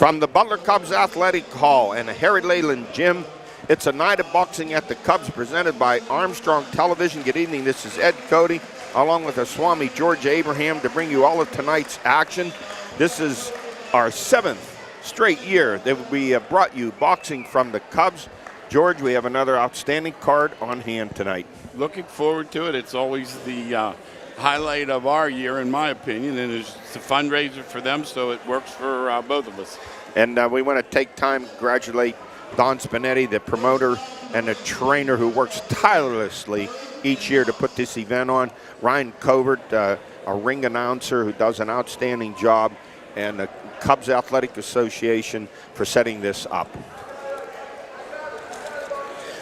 From the Butler Cubs Athletic Hall and the Harry Leland Gym, it's a night of boxing at the Cubs presented by Armstrong Television. Good evening, this is Ed Cody, along with the Swami George Abraham, to bring you all of tonight's action. This is our 7th straight year that we have brought you boxing from the Cubs. George, we have another outstanding card on hand tonight. Looking forward to it. It's always the highlight of our year, in my opinion, and it's a fundraiser for them, so it works for both of us. And we want to take time to congratulate Don Spinetti, the promoter and the trainer who works tirelessly each year to put this event on. Ryan Covert, a ring announcer who does an outstanding job, and the Cubs Athletic Association for setting this up.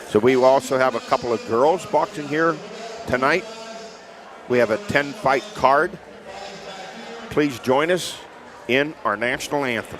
So we will also have a couple of girls boxing here tonight. We have a 10-fight card. Please join us in our national anthem.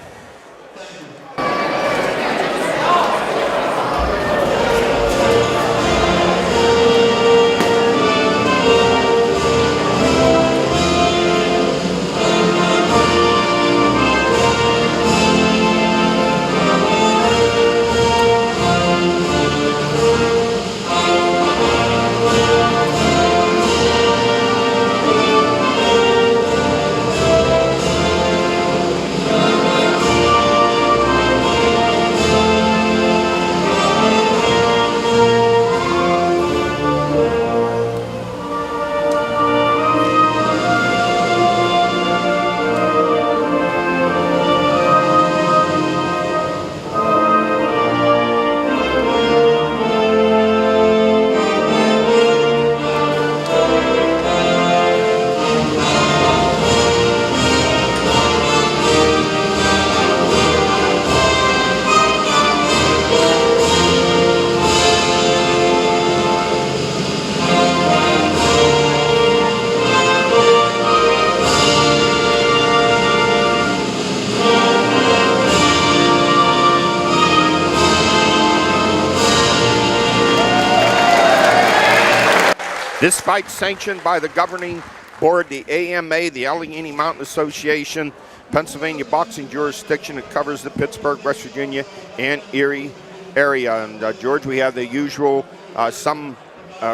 This fight sanctioned by the governing board, the AMA, the Allegheny Mountain Association, Pennsylvania boxing jurisdiction. It covers the Pittsburgh, West Virginia, and Erie area. And George, we have the usual, some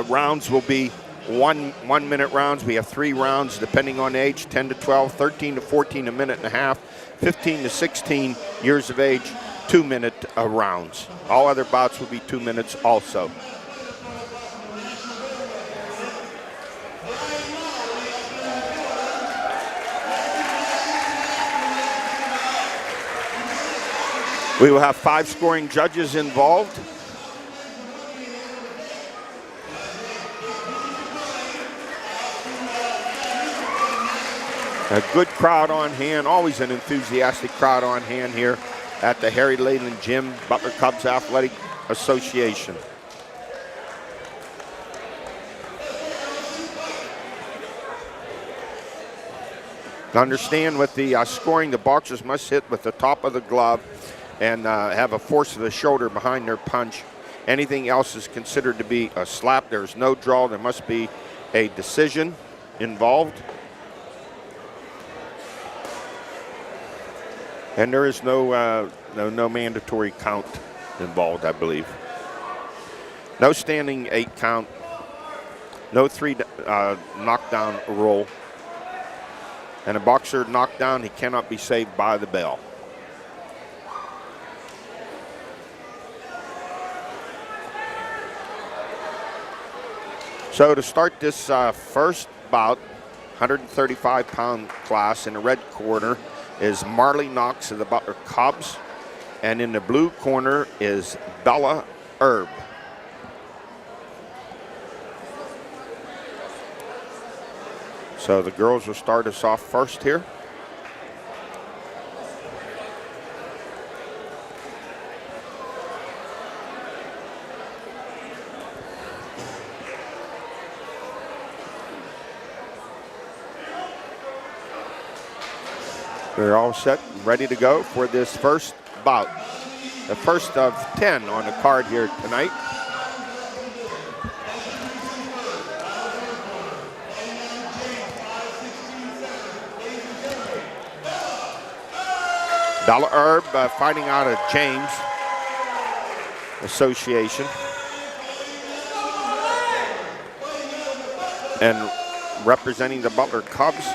rounds will be one-minute rounds. We have 3 rounds depending on age, 10 to 12, 13 to 14, a minute and a half, 15 to 16 years of age, 2-minute rounds. All other bouts will be 2 minutes also. We will have 5 scoring judges involved. A good crowd on hand, always an enthusiastic crowd on hand here at the Harry Leland Gym, Butler Cubs Athletic Association. Understand with the scoring, the boxers must hit with the top of the glove and have a force of the shoulder behind their punch. Anything else is considered to be a slap. There's no draw. There must be a decision involved. And there is no mandatory count involved, I believe. No standing 8 count. No 3 knockdown roll. And a boxer knocked down, he cannot be saved by the bell. So to start this first bout, 135-pound class, in the red corner is Marli Knox of the Butler Cubs. And in the blue corner is Bella Erb. So the girls will start us off first here. They're all set, ready to go for this first bout. The first of 10 on the card here tonight. Dollar Herb fighting out of James Association. And representing the Butler Cubs,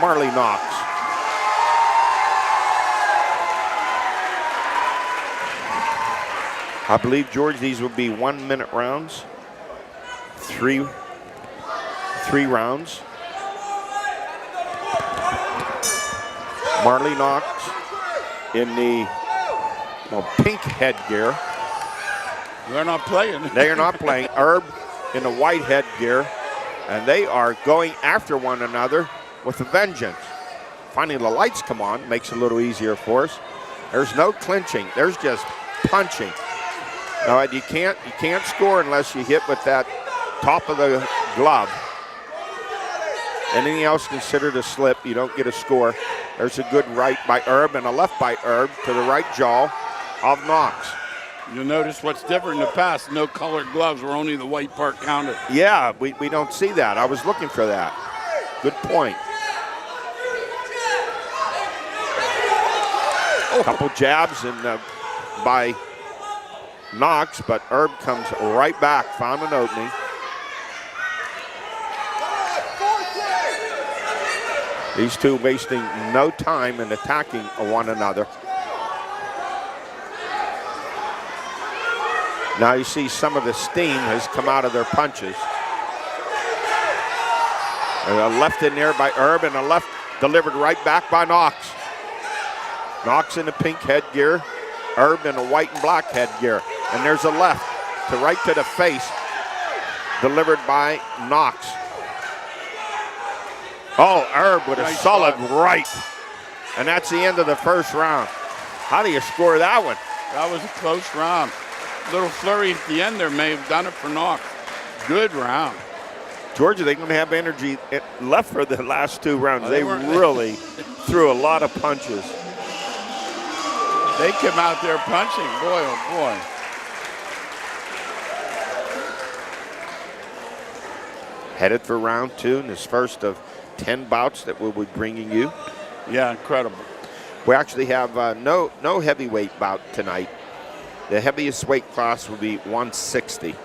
Marli Knox. I believe, George, these will be 1 minute rounds. Three rounds. Marli Knox in the pink headgear. They're not playing. They are not playing. Herb in the white headgear. And they are going after one another with a vengeance. Finally, the lights come on, makes it a little easier for us. There's no clinching. There's just punching. Now, you can't score unless you hit with that top of the glove. Anything else considered a slip. You don't get a score. There's a good right by Herb and a left by Herb to the right jaw of Knox. You'll notice what's different in the past. No colored gloves were only the white part counted. Yeah, we don't see that. I was looking for that. Good point. A couple jabs and by Knox, but Herb comes right back, found an opening. These two wasting no time in attacking one another. Now you see some of the steam has come out of their punches. And a left in there by Herb and a left delivered right back by Knox. Knox in the pink headgear, Herb in a white and black headgear. And there's a left to right to the face delivered by Knox. Oh, Herb with a solid right. And that's the end of the first round. How do you score that one? That was a close round. Little flurry at the end there may have done it for Knox. Good round. Georgia, they're going to have energy left for the last two rounds. They really threw a lot of punches. They came out there punching. Boy, oh boy. Headed for round two in this first of 10 bouts that we'll be bringing you. Yeah, incredible. We actually have no heavyweight bout tonight. The heaviest weight class will be 160.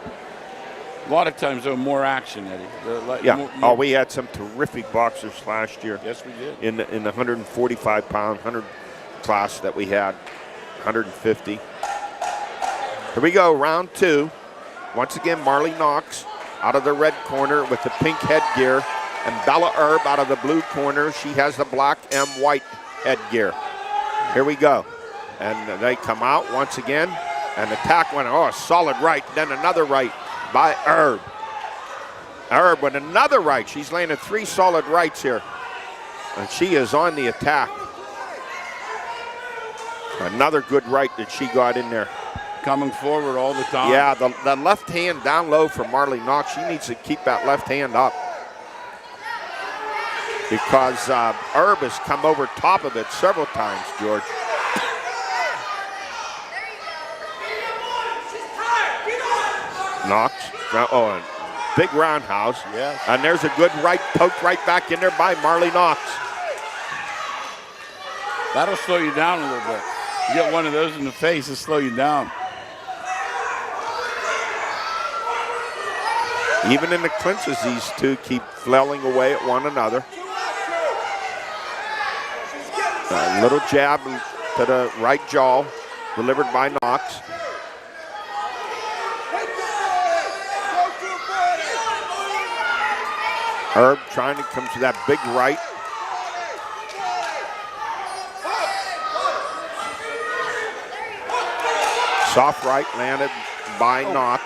A lot of times, though, more action, Eddie. Yeah. We had some terrific boxers last year. Yes, we did. In the 145-pound, 100 class that we had, 150. Here we go, round two. Once again, Marli Knox out of the red corner with the pink headgear, and Bella Herb out of the blue corner. She has the black and white headgear. Here we go. And they come out once again, and attack one. Oh, a solid right, then another right by Herb. Herb with another right. She's landed 3 solid rights here. And she is on the attack. Another good right that she got in there. Coming forward all the time. Yeah, the left hand down low for Marli Knox. She needs to keep that left hand up. Because Herb has come over top of it several times, George. Knox, and big roundhouse. Yes. And there's a good right, poked right back in there by Marli Knox. That'll slow you down a little bit. You get one of those in the face, it'll slow you down. Even in the clinches, these two keep flailing away at one another. A little jab to the right jaw, delivered by Knox. Herb trying to come to that big right. Soft right landed by Knox.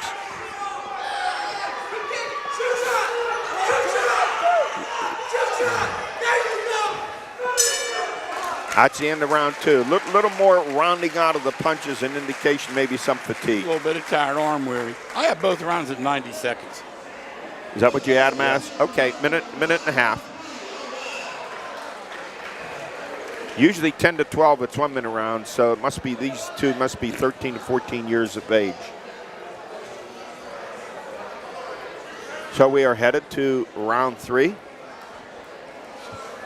That's the end of round two. Little more rounding out of the punches, an indication maybe some fatigue. A little bit of tired, arm weary. I have both rounds at 90 seconds. Is that what you had, Mass? Okay, minute and a half. Usually 10 to 12, it's 1 minute round, so it must be these two must be 13 to 14 years of age. So we are headed to round three.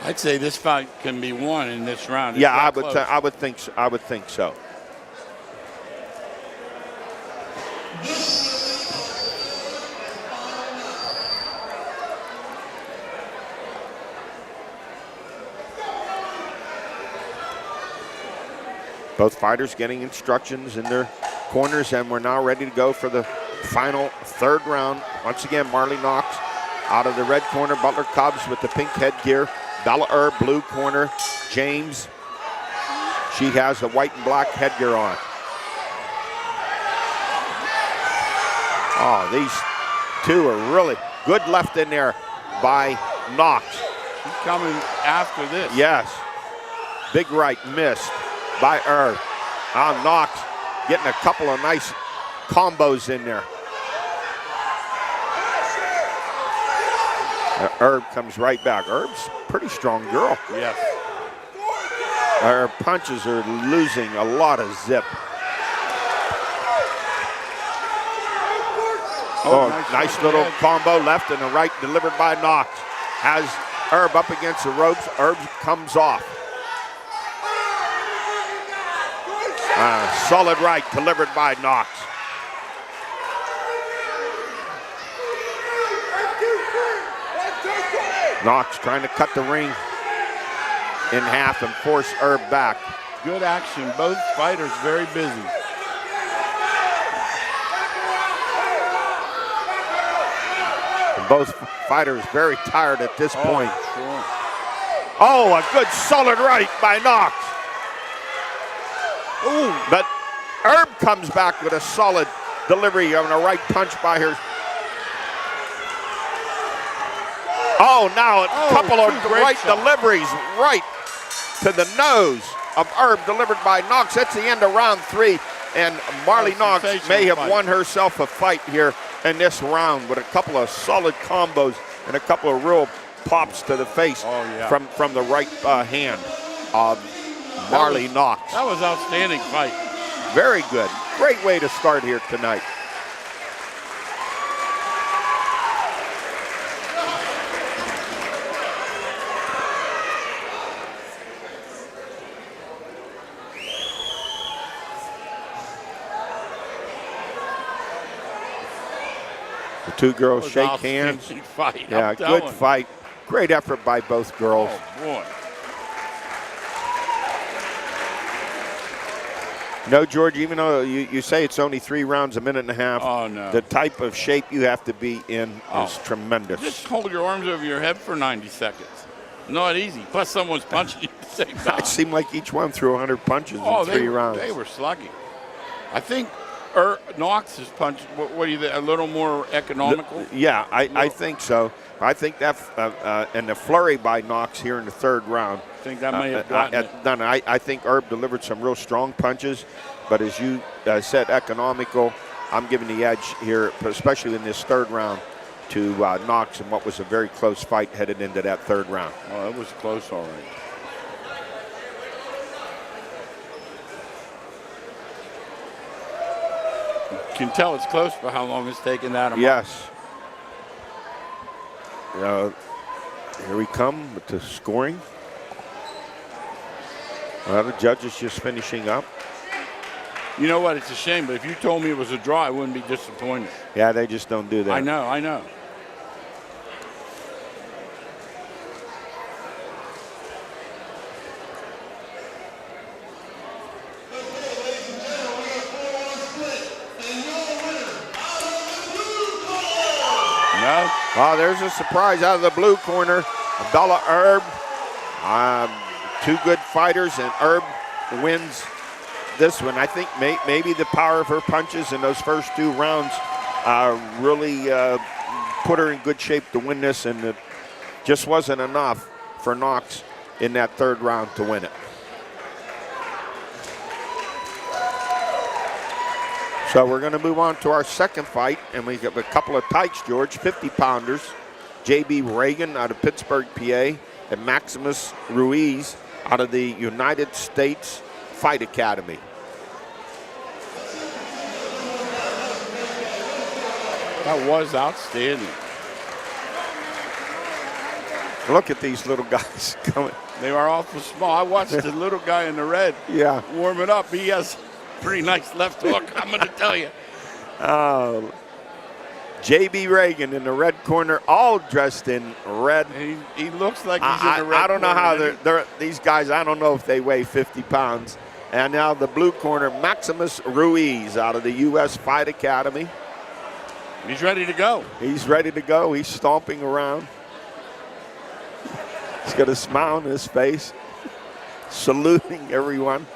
I'd say this fight can be won in this round. Yeah, I would think so. I would think so. Both fighters getting instructions in their corners, and we're now ready to go for the final third round. Once again, Marli Knox out of the red corner, Butler Cubs with the pink headgear, Bella Herb, blue corner, James. She has the white and black headgear on. Oh, these two are really good left in there by Knox. She's coming after this. Yes. Big right missed by Herb. Knox getting a couple of nice combos in there. Herb comes right back. Herb's a pretty strong girl. Yes. Her punches are losing a lot of zip. Nice little combo left and a right delivered by Knox. Has Herb up against the ropes. Herb comes off. Solid right delivered by Knox. Knox trying to cut the ring in half and force Herb back. Good action. Both fighters very busy. And both fighters very tired at this point. Sure. Oh, a good solid right by Knox. Ooh, but Herb comes back with a solid delivery on a right punch by her. Oh, now a couple of right deliveries right to the nose of Herb delivered by Knox. That's the end of round 3, and Marli Knox may have won herself a fight here in this round with a couple of solid combos and a couple of real pops to the face from the right hand of Marli Knox. That was outstanding fight. Very good. Great way to start here tonight. The two girls shake hands. Fight, yeah, good fight. Great effort by both girls. Oh, boy. No, George, even though you say it's only 3 rounds, a minute and a half, no. The type of shape you have to be in is tremendous. Just hold your arms over your head for 90 seconds. Not easy. Plus, someone's punching you at the same time. It seemed like each one threw 100 punches in 3 rounds. They were slugging. I think Knox's punch, what do you think, a little more economical? I think so. I think that and the flurry by Knox here in the 3rd round. I think that may have gotten it. I think Herb delivered some real strong punches, but as you said, economical. I'm giving the edge here, especially in this 3rd round, to Knox in what was a very close fight headed into that 3rd round. Oh, that was close, all right. You can tell it's close for how long it's taken that. Yes. Here we come with the scoring. The judge is just finishing up. You know what? It's a shame, but if you told me it was a draw, I wouldn't be disappointed. Yeah, they just don't do that. I know. No. Oh, there's a surprise out of the blue corner. Bella Herb. 2 good fighters, and Herb wins this one. I think maybe the power of her punches in those first 2 rounds really put her in good shape to win this, and it just wasn't enough for Knox in that 3rd round to win it. So we're going to move on to our 2nd fight, and we have a couple of tykes, George, 50-pounders. J.B. Reagen out of Pittsburgh, PA, and Maximus Ruiz out of the United States Fight Academy. That was outstanding. Look at these little guys coming. They are awful small. I watched the little guy in the red warming up. He has pretty nice left hook, I'm going to tell you. J.B. Reagen in the red corner, all dressed in red. He looks like he's in the red I don't know how corner. these guys, I don't know if they weigh 50 pounds. And now the blue corner, Maximus Ruiz out of the U.S. Fight Academy. He's ready to go. He's ready to go. He's stomping around. He's got a smile on his face, saluting everyone.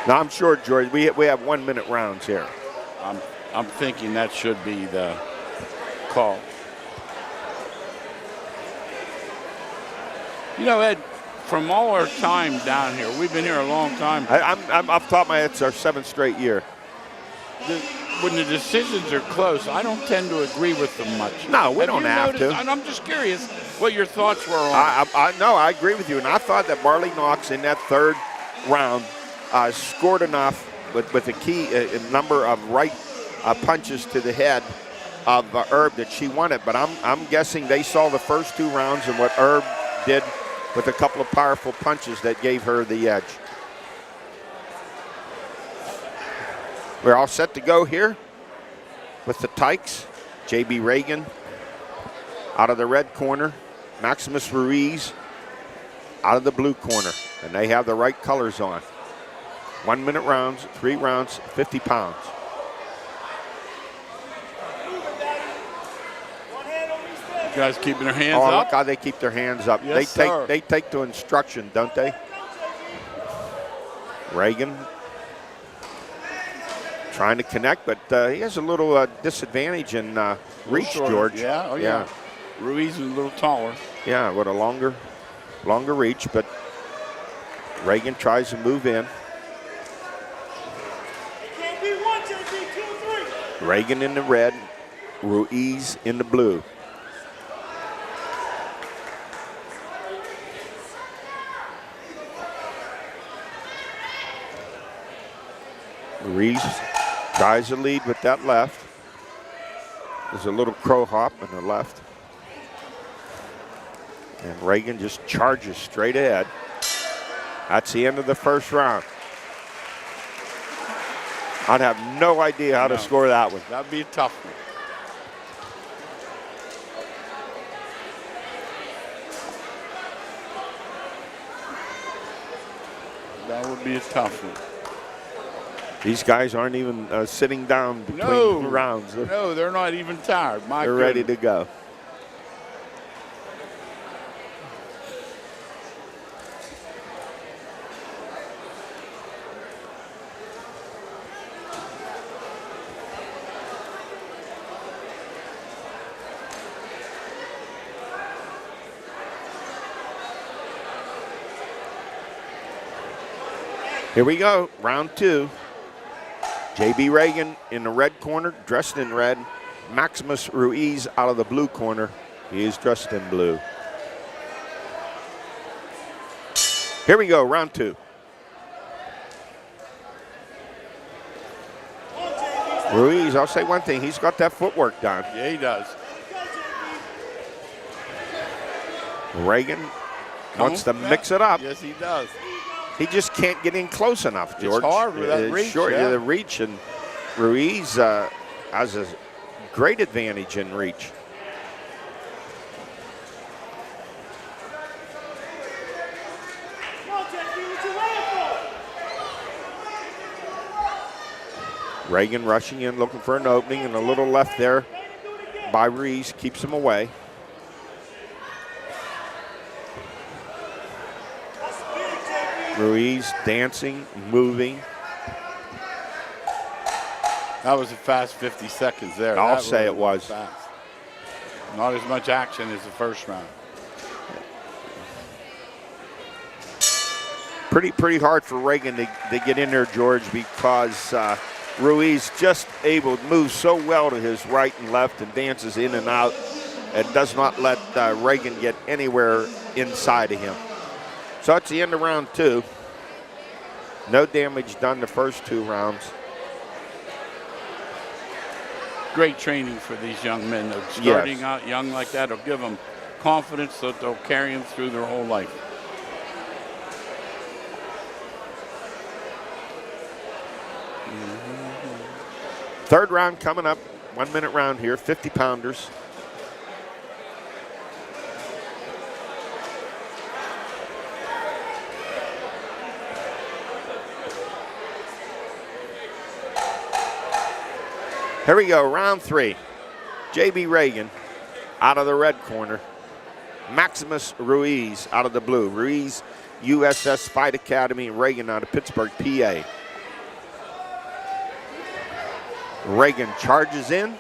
Now, I'm sure, George, we have 1 minute rounds here. I'm thinking that should be the call. You know, Ed, from all our time down here, we've been here a long time. I'm off the top of my head, it's our 7th straight year. When the decisions are close, I don't tend to agree with them much. No, we don't have to. And I'm just curious what your thoughts were on. I agree with you, and I thought that Marli Knox in that 3rd round scored enough with a key number of right punches to the head of Herb that she won it. But I'm guessing they saw the first 2 rounds and what Herb did with a couple of powerful punches that gave her the edge. We're all set to go here with the Tykes. J.B. Reagen out of the red corner. Maximus Ruiz out of the blue corner. And they have the right colors on. 1 minute rounds, 3 rounds, 50 pounds. You guys keeping their hands up? up? Look how they keep their hands up. Yes, they take to instruction, don't they? Reagen trying to connect, but he has a little disadvantage in reach, George. Yeah, oh yeah. Ruiz is a little taller. Yeah, with a longer reach, but Reagen tries to move in. Reagen in the red, Ruiz in the blue. Ruiz tries to lead with that left. There's a little crow hop on the left. And Reagen just charges straight ahead. That's the end of the 1st round. I'd have no idea how to score that one. That'd be a tough one. That would be a tough one. These guys aren't even sitting down between rounds. No, they're not even tired. They're ready to go. Here we go, round 2. J.B. Reagen in the red corner, dressed in red. Maximus Ruiz out of the blue corner. He is dressed in blue. Here we go, round 2. Ruiz, I'll say one thing, he's got that footwork down. Yeah, he does. Reagen wants to mix it up. Yes, he does. He just can't get in close enough, George. It's hard with that reach. Short, the reach, and Ruiz has a great advantage in reach. Reagen rushing in, looking for an opening, and a little left there by Ruiz keeps him away. Ruiz dancing, moving. That was a fast 50 seconds there. I'll say it was. Fast. Not as much action as the 1st round. Pretty hard for Reagen to get in there, George, because Ruiz just able to move so well to his right and left and dances in and out and does not let Reagen get anywhere inside of him. So it's the end of round 2. No damage done the first 2 rounds. great training for these young men. They're starting out young like that will give them confidence that they'll carry them through their whole life. Third round coming up. 1 minute round here, 50-pounders. Here we go, round 3. J.B. Reagen out of the red corner. Maximus Ruiz out of the blue. Ruiz, USS Fight Academy. Reagen out of Pittsburgh, PA. Reagen charges in.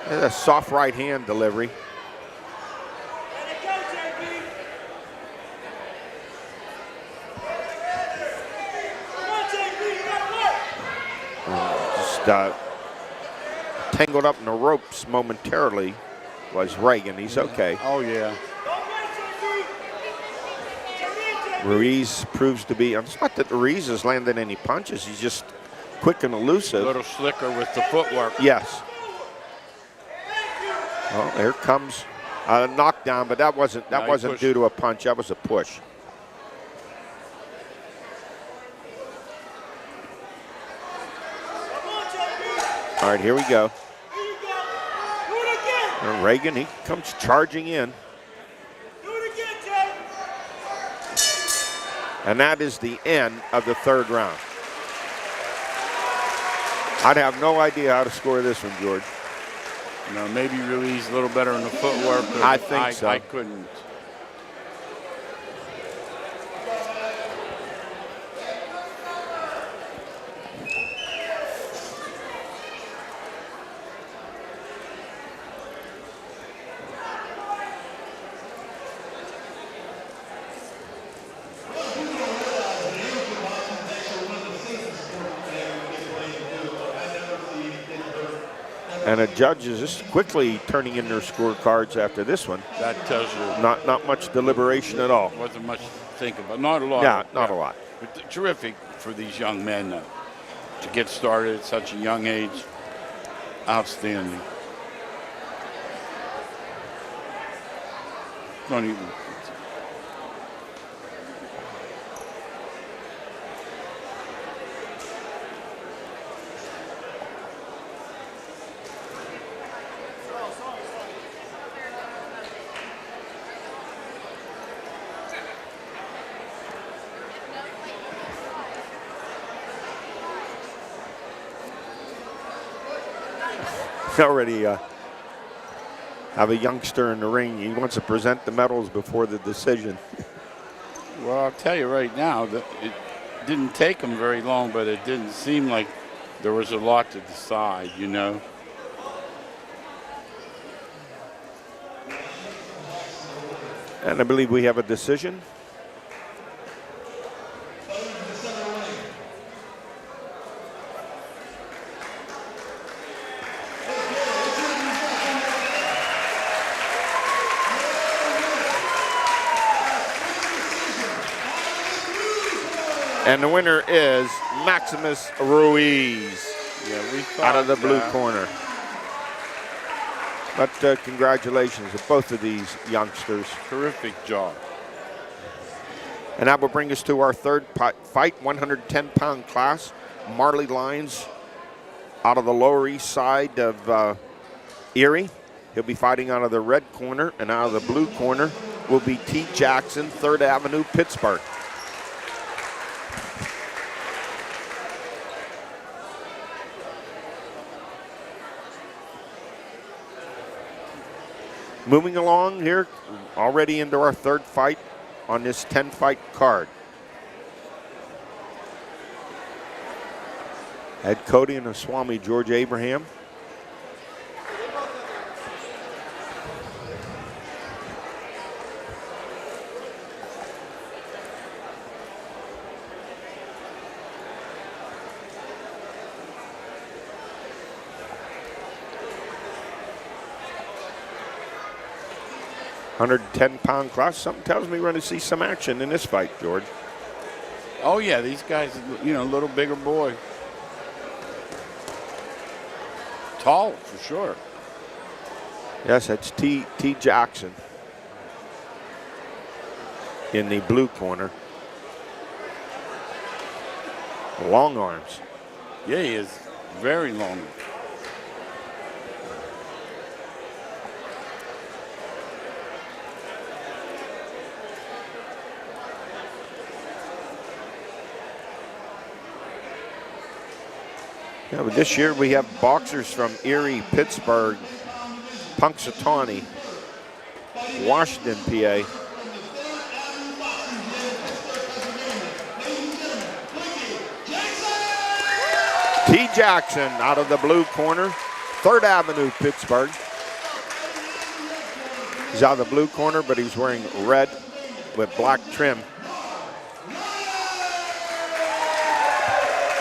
A soft right hand delivery. Tangled up in the ropes momentarily was Reagen. He's okay. Oh, yeah. Ruiz proves to be, it's not that Ruiz has landed any punches, he's just quick and elusive. A little slicker with the footwork. Yes. Well, there comes a knockdown, but that wasn't due to a punch, that was a push. All right, here we go. And Reagen, he comes charging in. And that is the end of the third round. I'd have no idea how to score this one, George. No, maybe Ruiz a little better in the footwork. I think so. I couldn't. And the judges just quickly turning in their scorecards after this one. That tells you. Not much deliberation at all. Wasn't much to think about. Not a lot. Yeah, not a lot. But terrific for these young men to get started at such a young age. Outstanding. Don't even. Already have a youngster in the ring. He wants to present the medals before the decision. Well, I'll tell you right now that it didn't take him very long, but it didn't seem like there was a lot to decide, you know. And I believe we have a decision. And the winner is Maximus Ruiz, out of the blue corner. But congratulations to both of these youngsters. Terrific job. And that will bring us to our third fight, 110-pound class. Marli Lyons out of the Lower East Side of Erie. He'll be fighting out of the red corner, and out of the blue corner will be T. Jackson, 3rd Avenue, Pittsburgh. Moving along here, already into our third fight on this 10-fight card. Head Cody and the Swami George Abraham. £110 class. Something tells me we're going to see some action in this fight, George. Oh, yeah, these guys, you know, a little bigger boy. tall for sure. Yes, that's T. Jackson in the blue corner. Long arms. Yeah, he is very long. Yeah, but this year we have boxers from Erie, Pittsburgh, Punxsutawney, Washington, PA. T. Jackson out of the blue corner, 3rd Avenue, Pittsburgh. He's out of the blue corner, but he's wearing red with black trim.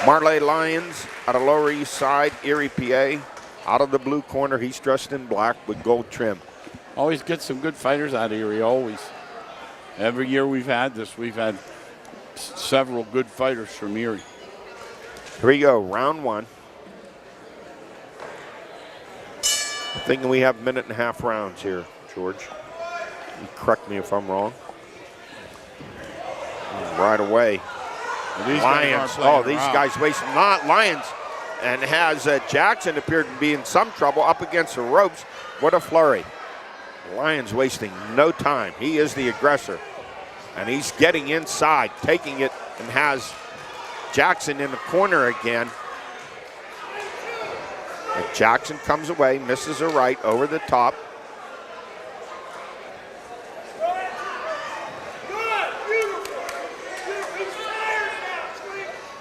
Marli Lyons out of Lower East Side, Erie, PA. Out of the blue corner, he's dressed in black with gold trim. Always get some good fighters out of Erie, always. Every year we've had this, we've had several good fighters from Erie. Here we go, round 1. Thinking we have 1.5 rounds here, George. You correct me if I'm wrong. Right away. These Lyons. These guys wasting not Lyons, and has Jackson appeared to be in some trouble up against the ropes. What a flurry! Lyons wasting no time. He is the aggressor, and he's getting inside, taking it, and has Jackson in the corner again. And Jackson comes away, misses a right over the top.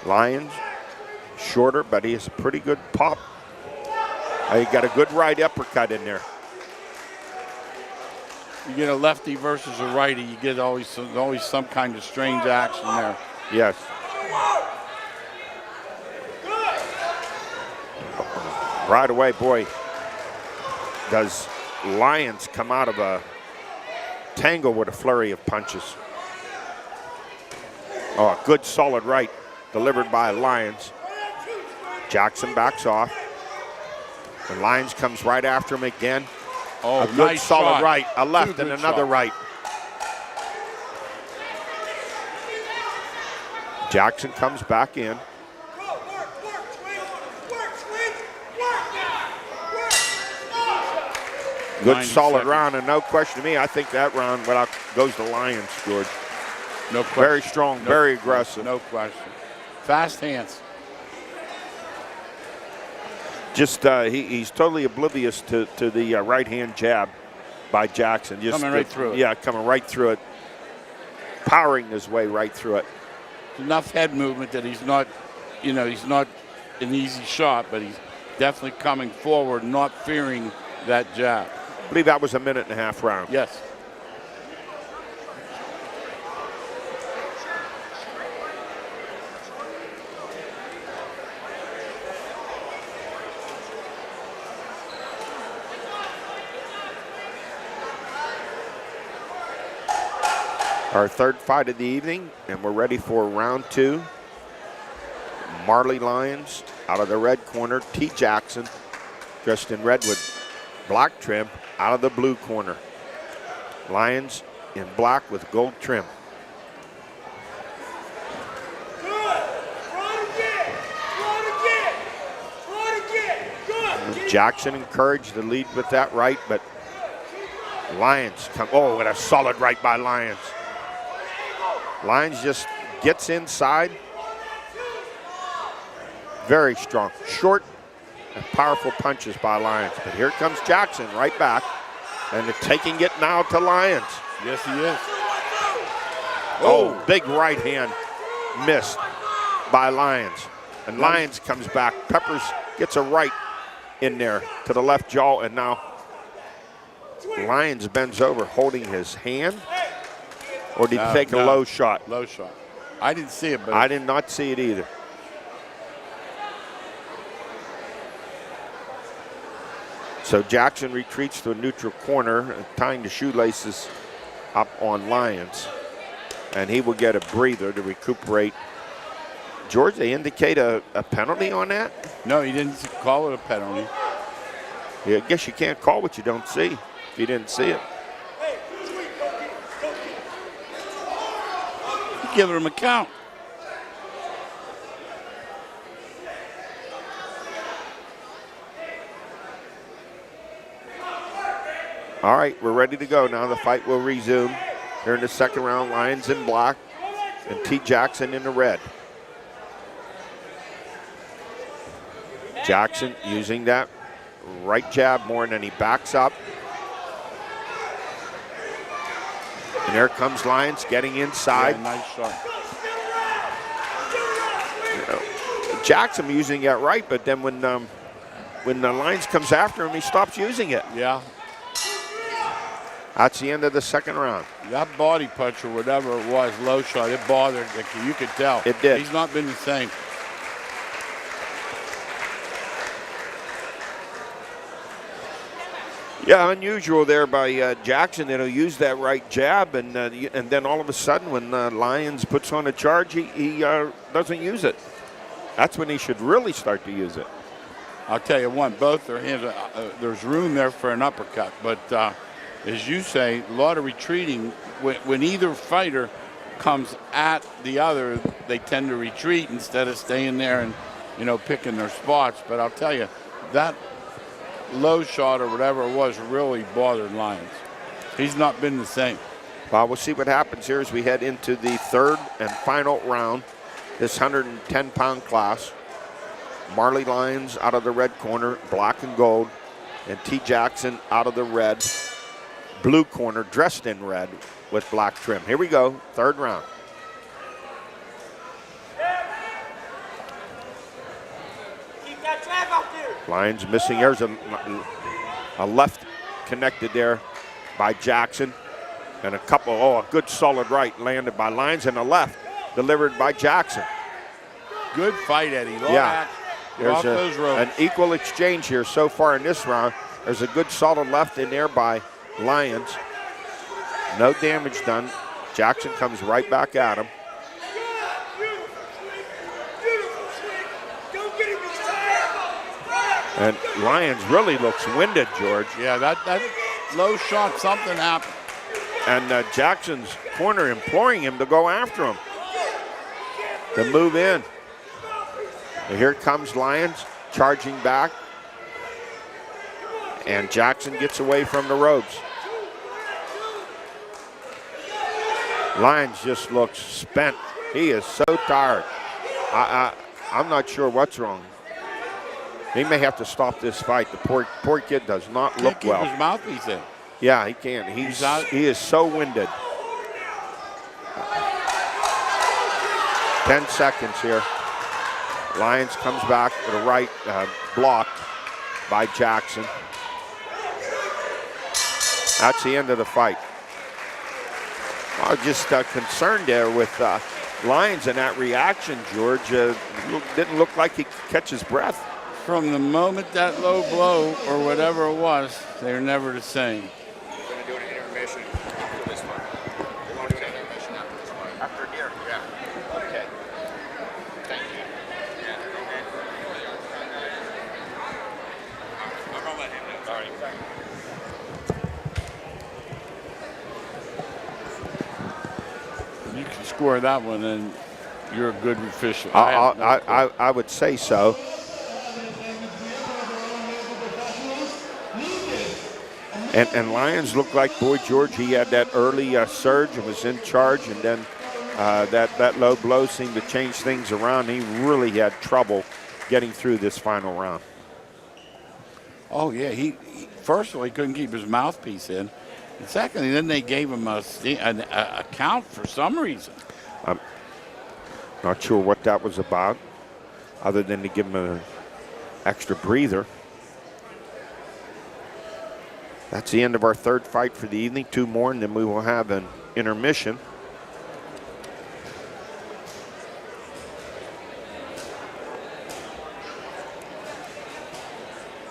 Lyons, shorter, but he has a pretty good pop. He got a good right uppercut in there. You get a lefty versus a righty, you get always some kind of strange action there. Yes. Right away, boy, does Lyons come out of a tangle with a flurry of punches. Oh, a good solid right delivered by Lyons. Jackson backs off. And Lyons comes right after him again. Oh, a good nice solid shot. right, a left and another shots. right. Jackson comes back in. Good solid round, and no question to me, I think that round goes to Lyons, George. No question. Very strong, very aggressive. No question. Fast hands. Just he's totally oblivious to the right-hand jab by Jackson. Just coming right through it. Yeah, coming right through it. Powering his way right through it. Enough head movement that he's not an easy shot, but he's definitely coming forward, not fearing that jab. I believe that was a 1.5 round. Yes. Our 3rd fight of the evening, and we're ready for round 2. Marli Lyons out of the red corner. T. Jackson, dressed in red with black trim, out of the blue corner. Lyons in black with gold trim. Jackson encouraged to lead with that right, but Lyons come. Oh, what a solid right by Lyons. Lyons just gets inside. Very strong, short and powerful punches by Lyons. But here comes Jackson right back, and they're taking it now to Lyons. Yes, he is. Oh, big right hand missed by Lyons. And Lyons comes back, peppers, gets a right in there to the left jaw, and now Lyons bends over holding his hand. Or did he take a low shot? Low shot. I didn't see it, but I did not see it either. So Jackson retreats to a neutral corner, tying the shoelaces up on Lyons. And he will get a breather to recuperate. George, they indicate a penalty on that? No, he didn't call it a penalty. Yeah, I guess you can't call what you don't see if you didn't see it. Give him a count. All right, we're ready to go now. The fight will resume. Here in the second round, Lions in black and T. Jackson in the red. Jackson using that right jab more, and then he backs up. And there comes Lyons getting inside. Yeah, nice shot. You know, Jackson using that right, but then when the Lyons comes after him, he stops using it. Yeah. That's the end of the second round. That body punch or whatever it was, low shot, it bothered. You could tell. It did. He's not been the same. Yeah, unusual there by Jackson. He'll use that right jab, and then all of a sudden, when Lyons puts on a charge, he doesn't use it. That's when he should really start to use it. I'll tell you one, both their hands, there's room there for an uppercut, but as you say, a lot of retreating. When either fighter comes at the other, they tend to retreat instead of staying there and, picking their spots. But I'll tell you, that low shot or whatever it was really bothered Lyons. He's not been the same. Well, we'll see what happens here as we head into the third and final round, this 110-pound class. Marli Lyons out of the red corner, black and gold, and T. Jackson out of the red, blue corner, dressed in red with black trim. Here we go, third round. Lyons missing. There's a left connected there by Jackson. And a good solid right landed by Lyons, and a left delivered by Jackson. Good fight, Eddie. Yeah. There's an equal exchange here so far in this round. There's a good solid left in there by Lyons. No damage done. Jackson comes right back at him. And Lyons really looks winded, George. Yeah, that low shot, something happened. And Jackson's corner imploring him to go after him, to move in. And here comes Lyons charging back. And Jackson gets away from the ropes. Lyons just looks spent. He is so tired. I'm not sure what's wrong. He may have to stop this fight. The poor kid does not look well. Keep his mouthpiece in. Yeah, he can't. He is so winded. 10 seconds here. Lyons comes back with a right blocked by Jackson. That's the end of the fight. I was just concerned there with Lyons and that reaction, George. Didn't look like he could catch his breath. From the moment that low blow or whatever it was, they're never the same. We're going to do an intermission after this one. We're going to do an intermission after this one. After here? Yeah. Okay. Thank you. Yeah. I'm going to let him know. Sorry. You can score that one, and you're a good official. I would say so. And Lyons looked like, boy, George, he had that early surge and was in charge, and then that low blow seemed to change things around. He really had trouble getting through this final round. Oh, yeah. He first of all, he couldn't keep his mouthpiece in. And secondly, then they gave him a count for some reason. I'm not sure what that was about, other than to give him an extra breather. That's the end of our third fight for the evening. 2 more, and then we will have an intermission.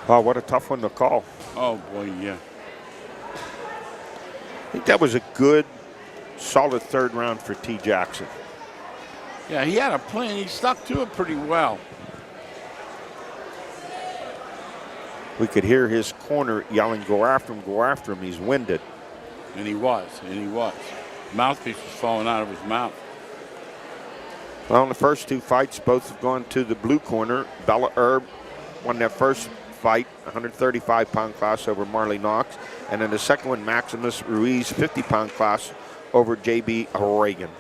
Wow, what a tough one to call. Oh, boy, yeah. I think that was a good, solid third round for T. Jackson. Yeah, he had a plan. He stuck to it pretty well. We could hear his corner yelling, "Go after him, go after him." He's winded. And he was. Mouthpiece was falling out of his mouth. Well, in the first two fights, both have gone to the blue corner. Bella Herb won that first fight, 135-pound class over Marli Knox. And then the second one, Maximus Ruiz, 50-pound class over JB Reagen.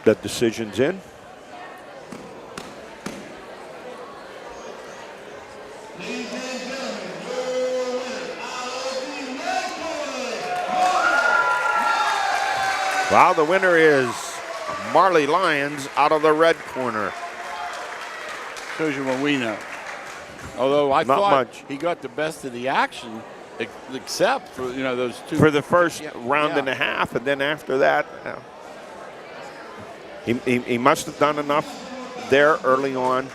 The decision's in. Well, the winner is Marli Lyons out of the red corner. Shows you what we know. Although I Not thought much. he got the best of the action, except for those two. For the first round and a half, and then after that, he must have done enough there early on.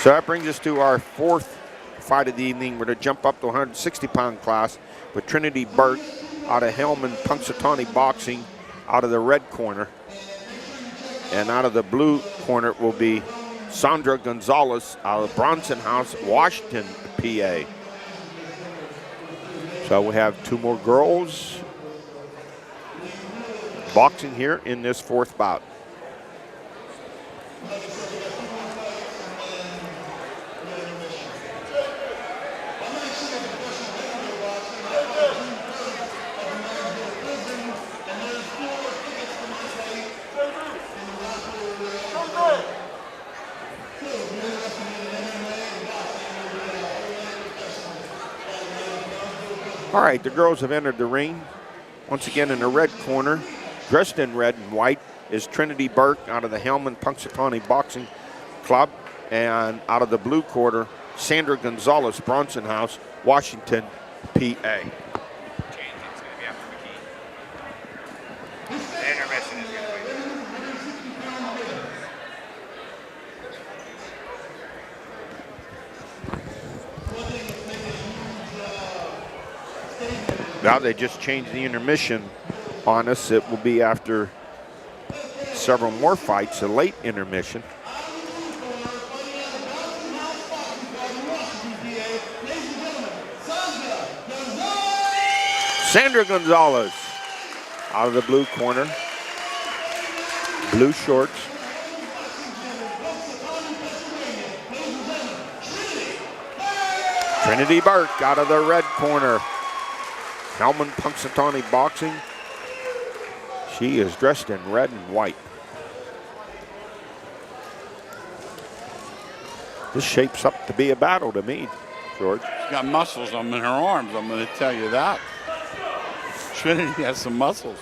So that brings us to our fourth fight of the evening. We're going to jump up to 160-pound class with Trinity Burke out of Hellman Punxsutawney Boxing out of the red corner. And out of the blue corner will be Sandra Gonzales out of Bronson House, Washington, PA. So we have two more girls boxing here in this fourth bout. All right, the girls have entered the ring. Once again in the red corner, dressed in red and white, is Trinity Burke out of the Hellman Punxsutawney Boxing Club. And out of the blue corner, Sandra Gonzales, Bronson House, Washington, PA. Change, it's going to be after the key. The intermission is going to be. Now they just changed the intermission on us. It will be after several more fights, a late intermission. Sandra Gonzales out of the blue corner, blue shorts. Trinity Burke out of the red corner, Hellman Punxsutawney Boxing. She is dressed in red and white. This shapes up to be a battle to me, George. She's got muscles in her arms, I'm going to tell you that. Trinity has some muscles.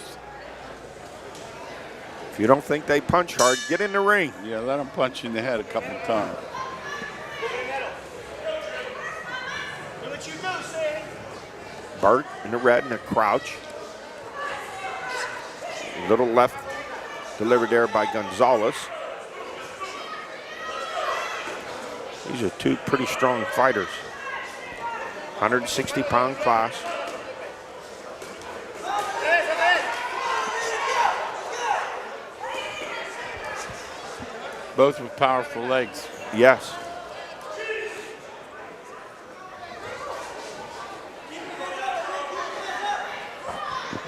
If you don't think they punch hard, get in the ring. Yeah, let them punch you in the head a couple times. Burke in the red and a crouch. Little left delivered there by Gonzales. These are two pretty strong fighters. 160-pound class. Both with powerful legs. Yes.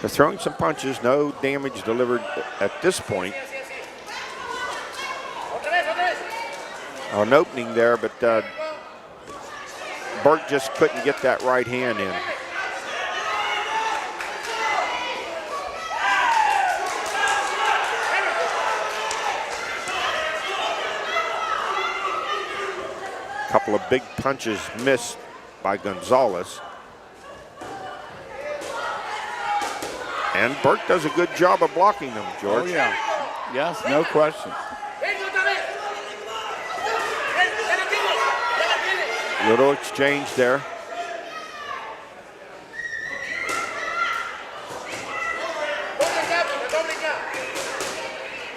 They're throwing some punches, no damage delivered at this point. An opening there, but Burke just couldn't get that right hand in. Couple of big punches missed by Gonzales. And Burke does a good job of blocking them, George. Oh, yeah. Yes, no question. Little exchange there.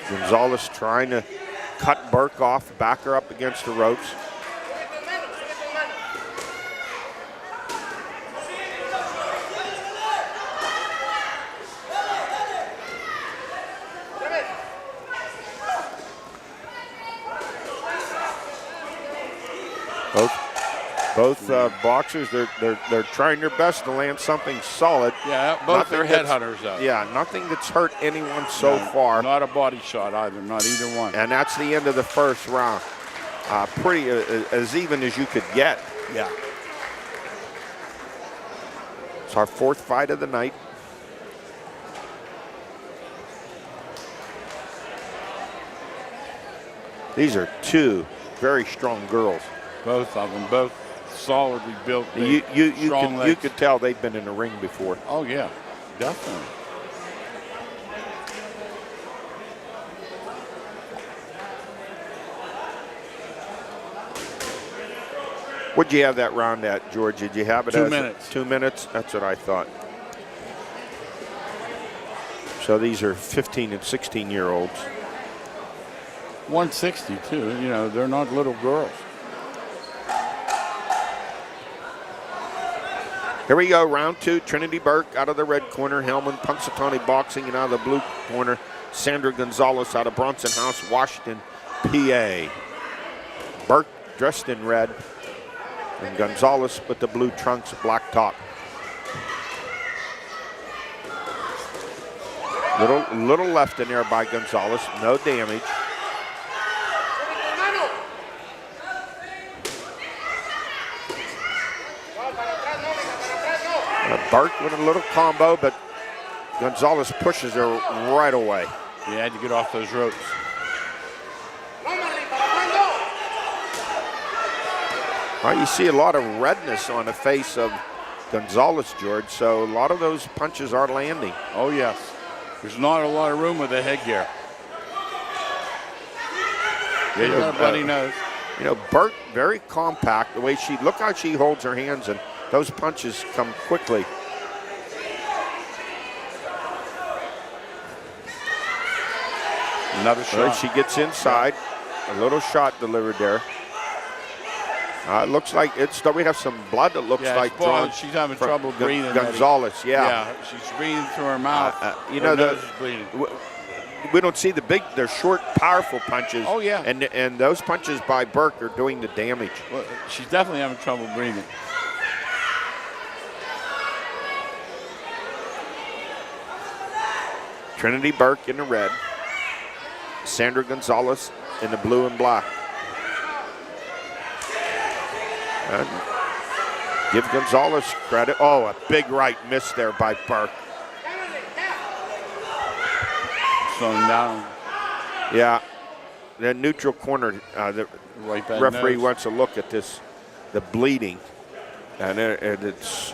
Gonzales trying to cut Burke off, back her up against the ropes. Both boxers, they're trying their best to land something solid. Yeah, both are Nothing that's- headhunters, though. Yeah, nothing that's hurt anyone so No, far. Not a body shot either, not either one. And that's the end of the first round. Pretty as even as you could get. Yeah. It's our fourth fight of the night. These are two very strong girls. Both of them, both solidly built. You strong you legs. could tell they've been in the ring before. Oh, yeah, definitely. What'd you have that round at, George? Did you have it 2 as minutes. 2 minutes? That's what I thought. So these are 15 and 16-year-olds. 160, too. You know, they're not little girls. Here we go, round two. Trinity Burke out of the red corner. Hellman Punxsutawney Boxing, and out of the blue corner, Sandra Gonzales out of Bronson House, Washington, PA. Burke dressed in red, and Gonzales with the blue trunks, black top. Little left in there by Gonzales, no damage. Burke with a little combo, but Gonzales pushes her right away. He had to get off those ropes. Well, you see a lot of redness on the face of Gonzales, George, so a lot of those punches are landing. Oh, yes. There's not a lot of room with the headgear. Yeah, you got a bloody nose. You know, Burke, very compact. The way look how she holds her hands, and those punches come quickly. Another shot. Right, she gets inside. A little shot delivered there. It looks like we have some blood that looks like drawn. She's having from trouble breathing. Gonzales, yeah. Yeah, she's breathing through her mouth. You Her know, nose is bleeding. we don't see they're short, powerful punches. Oh, yeah. And those punches by Burke are doing the damage. Well, she's definitely having trouble breathing. Trinity Burke in the red. Sandra Gonzales in the blue and black. And give Gonzales credit. Oh, a big right miss there by Burke. Slowing down. Yeah, the neutral corner, the Right back referee nose. wants to look at this, the bleeding. And it's,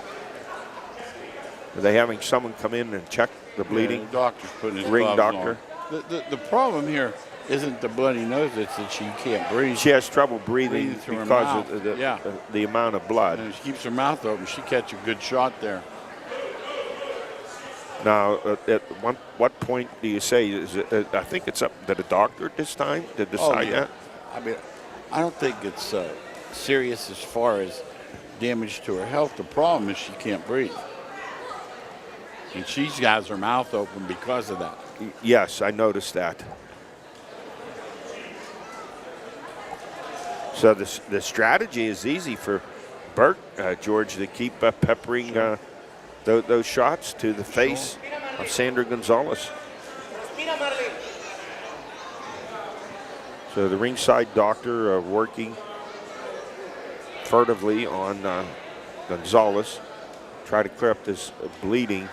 are they having someone come in and check the bleeding? Yeah, the doctor's putting his Ring gloves doctor. on. The problem here isn't the bloody nose, it's that she can't breathe. She has trouble breathing Breathing through her because of mouth. the amount of blood. And she keeps her mouth open. She catch a good shot there. Now, at what point do you say, is it, I think it's up to the doctor this time to decide that? I mean, I don't think it's serious as far as damage to her health. The problem is she can't breathe. And she has her mouth open because of that. Yes, I noticed that. So the strategy is easy for Burke, George, to keep peppering those shots to the face of Sandra Gonzales. So the ringside doctor working furtively on Gonzales, try to clear up this bleeding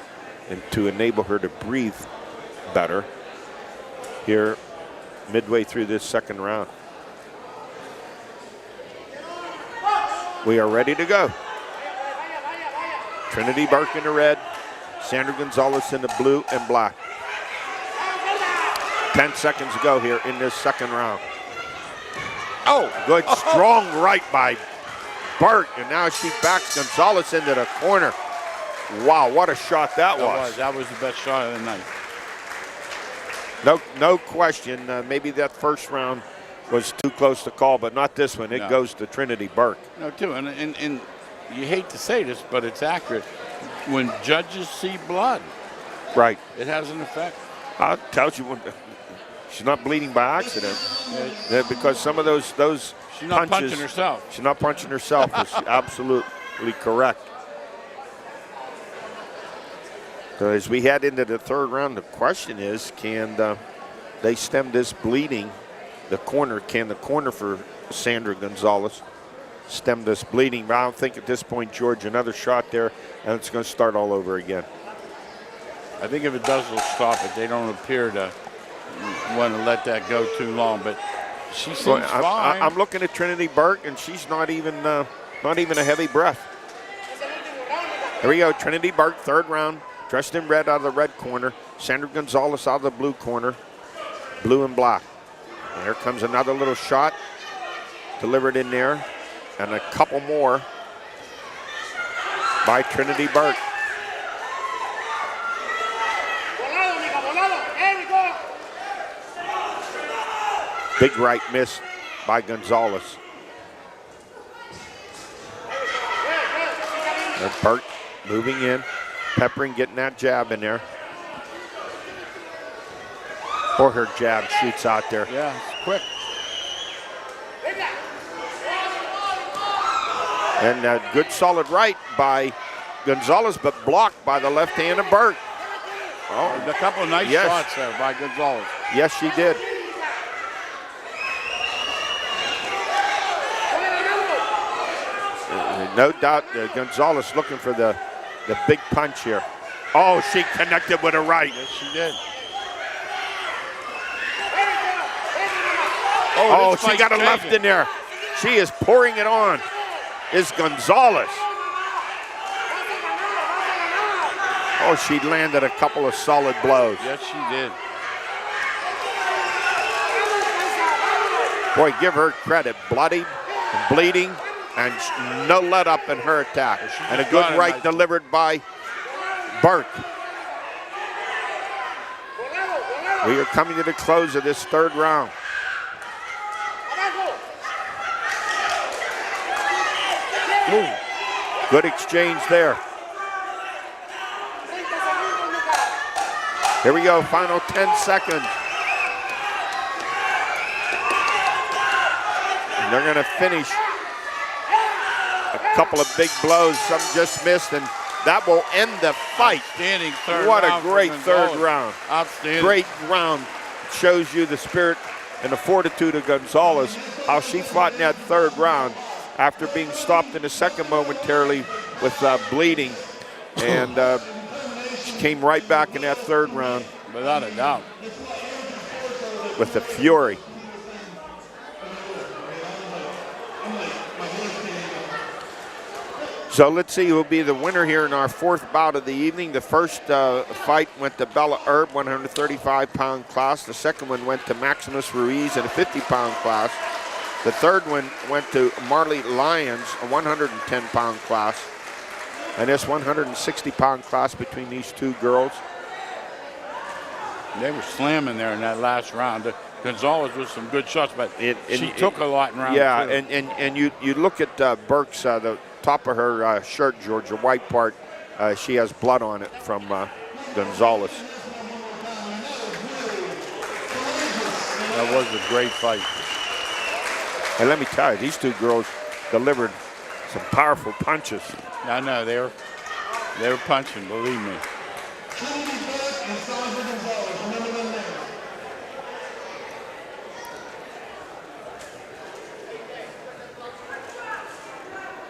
and to enable her to breathe better here midway through this second round. We are ready to go. Trinity Burke in the red, Sandra Gonzales in the blue and black. 10 seconds to go here in this second round. Oh, good strong right by Burke, and now she backs Gonzales into the corner. Wow, what a shot that was. That was the best shot of the night. No question. Maybe that first round was too close to call, but not this one. It goes to Trinity Burke. No, too, and you hate to say this, but it's accurate. When judges see blood, right, it has an effect. I'll tell you when she's not bleeding by accident. Yeah. Because some of those She's not punching herself. She's not punching herself. Is absolutely correct. So as we head into the third round, the question is, can they stem this bleeding? Can the corner for Sandra Gonzales stem this bleeding? But I don't think at this point, George, another shot there, and it's going to start all over again. I think if it does, they'll stop it. They don't appear to want to let that go too long, but she seems fine. I'm looking at Trinity Burke, and she's not even a heavy breath. Here we go, Trinity Burke, third round, dressed in red out of the red corner. Sandra Gonzales out of the blue corner, blue and black. And here comes another little shot, delivered in there, and a couple more by Trinity Burke. Big right miss by Gonzales. And Burke moving in, peppering, getting that jab in there. Or her jab shoots out there. Yeah, it's quick. And a good solid right by Gonzales, but blocked by the left hand of Burke. Oh, a couple of nice shots there by Gonzales. Yes, she did. No doubt Gonzales looking for the big punch here. Oh, she connected with a right. Yes, she did. Oh, she got a left in there. She is pouring it on. Is Gonzales. Oh, she landed a couple of solid blows. Yes, she did. Boy, give her credit. Bloodied and bleeding and no let up in her attack. And a good right delivered by Burke. We are coming to the close of this third round. Ooh, good exchange there. Here we go, final 10 seconds. And they're gonna finish a couple of big blows, some just missed, and that will end the fight. Outstanding third what round. A great third round. Outstanding. Great round. Shows you the spirit and the fortitude of Gonzales, how she fought in that third round after being stopped in the second momentarily with bleeding. And she came right back in that third round. Without a doubt. With the fury. So let's see who will be the winner here in our fourth bout of the evening. The first fight went to Bella Herb, 135-pound class. The second one went to Maximus Ruiz in a 50-pound class. The third one went to Marli Ryons, a 110-pound class. And this 160-pound class between these two girls. They were slamming there in that last round. Gonzales with some good shots, but she took a lot in round two. Yeah, and you look at Burke's, the top of her shirt, George, the white part, she has blood on it from Gonzales. That was a great fight. And let me tell you, these two girls delivered some powerful punches. I know, they were punching, believe me.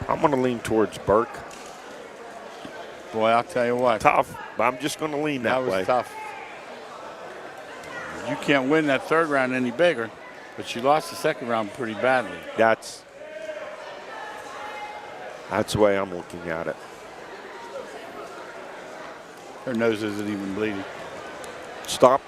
I'm going to lean towards Burke. Boy, I'll tell you what. Tough, but I'm just going to lean that way. That was tough. You can't win that third round any bigger, but she lost the second round pretty badly. That's the way I'm looking at it. Her nose isn't even bleeding. Stop.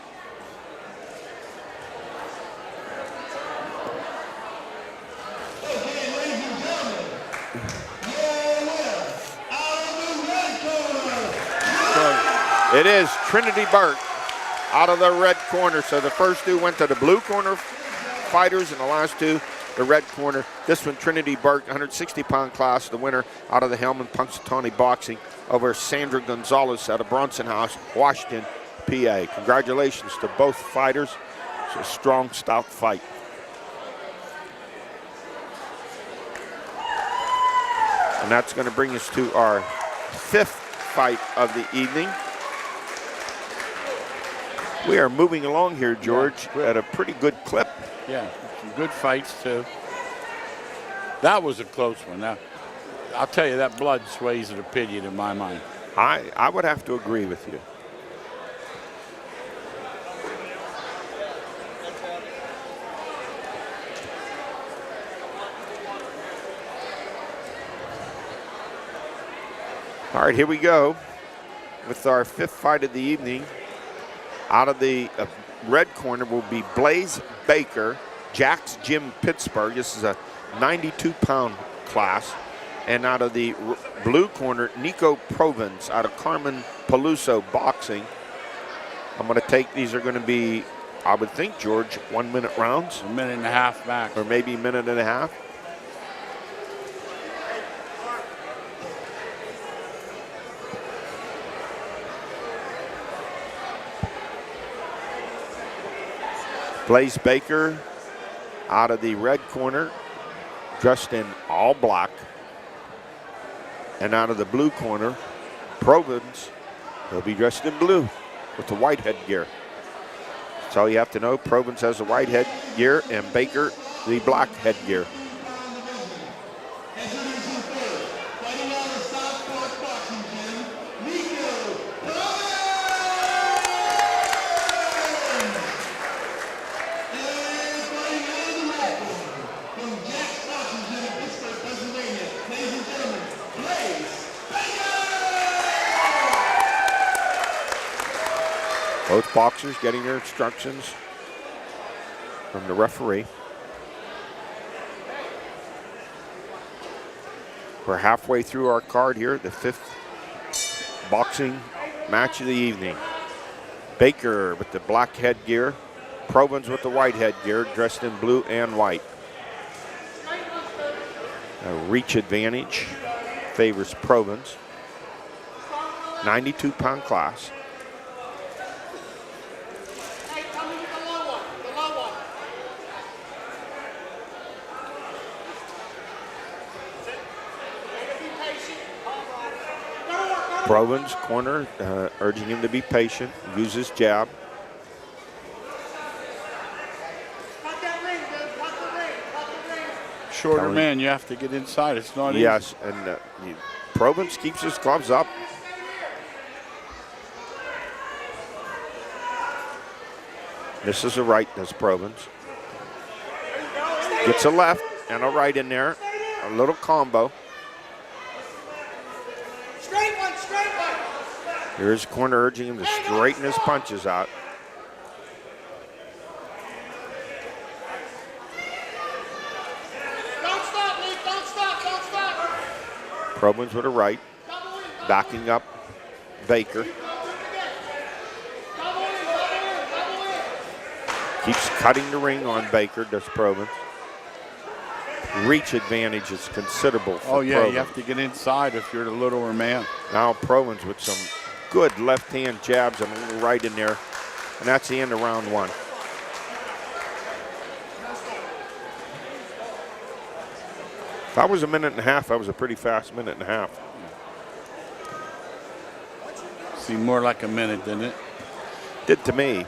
It is Trinity Burke out of the red corner. So the first two went to the blue corner fighters, and the last two, the red corner. This one, Trinity Burke, 160-pound class, the winner out of the Hellman Punxsutawney Boxing over Sandra Gonzales out of Bronson House, Washington, PA. Congratulations to both fighters. It's a strong, stout fight. And that's going to bring us to our 5th fight of the evening. We are moving along here, George, at a pretty good clip. Yeah, some good fights too. That was a close one. Now, I'll tell you, that blood sways an opinion in my mind. I would have to agree with you. All right, here we go with our 5th fight of the evening. Out of the red corner will be Blaise Baker, Jack's Gym Pittsburgh. This is a 92-pound class. And out of the blue corner, Nico Provins out of Carmen Peluso Boxing. I'm going to take, these are going to be, I would think, George, 1-minute rounds. A minute and a half max. Or maybe a minute and a half. Blaise Baker out of the red corner, dressed in all black. And out of the blue corner, Provins, he'll be dressed in blue with the white headgear. That's all you have to know. Provins has the white headgear and Baker the black headgear. Both boxers getting their instructions from the referee. We're halfway through our card here, the 5th boxing match of the evening. Baker with the black headgear, Provins with the white headgear, dressed in blue and white. A reach advantage favors Provins. 92-pound class. Provins corner, urging him to be patient, use his jab. Shorter man, you have to get inside. It's not easy. Yes, and Provins keeps his gloves up. This is a right, does Provins. Gets a left and a right in there. A little combo. Here's corner urging him to straighten his punches out. Don't stop, Lee. Don't stop. Don't stop. Provins with a right, backing up Baker. Keeps cutting the ring on Baker, does Provins. Reach advantage is considerable for Provins. You have to get inside if you're the littler man. Now Provins with some good left-hand jabs and a little right in there. And that's the end of round 1. If that was a minute and a half, that was a pretty fast minute and a half. Seemed more like a minute, didn't it? Did to me.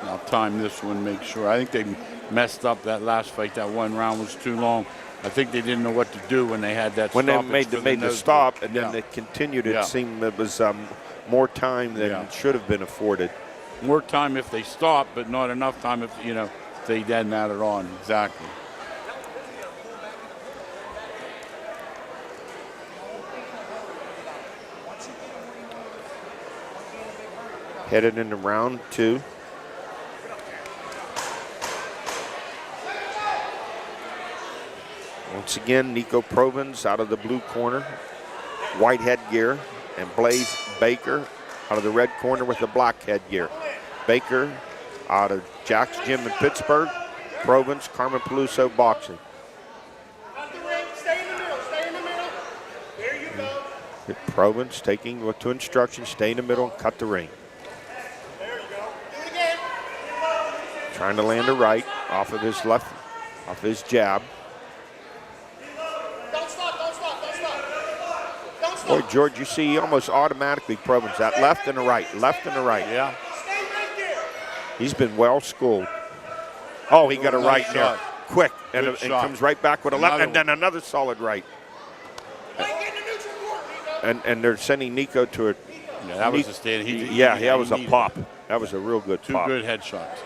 I'll time this one, make sure. I think they messed up that last fight. That one round was too long. I think they didn't know what to do when they had that when stop. When they made the stop and then they continued, it seemed it was more time than should have been afforded. More time if they stopped, but not enough time if, they hadn't added on. Exactly. Headed into round 2. Once again, Nico Provins out of the blue corner, white headgear, and Blaise Baker out of the red corner with the black headgear. Baker out of Jack's Gym in Pittsburgh, Provins, Carmen Peluso Boxing. Stay in the middle. Stay in the middle. There you go. Provins taking to instructions, stay in the middle and cut the ring. There you go. Do it again. Trying to land a right off of his left, off his jab. Don't stop. Boy, George, you see he almost automatically Provins that left and the right, left and the right. Yeah. Stay right there. He's been well schooled. Oh, he got a Nice right there. shot. Quick. And Good it shot. comes right back with a left Another and then another solid right. Mike, get in the neutral court, Nico. And they're sending Nico to a Yeah, that was a stand. that was a needed pop. That was a real good Two pop. good headshots.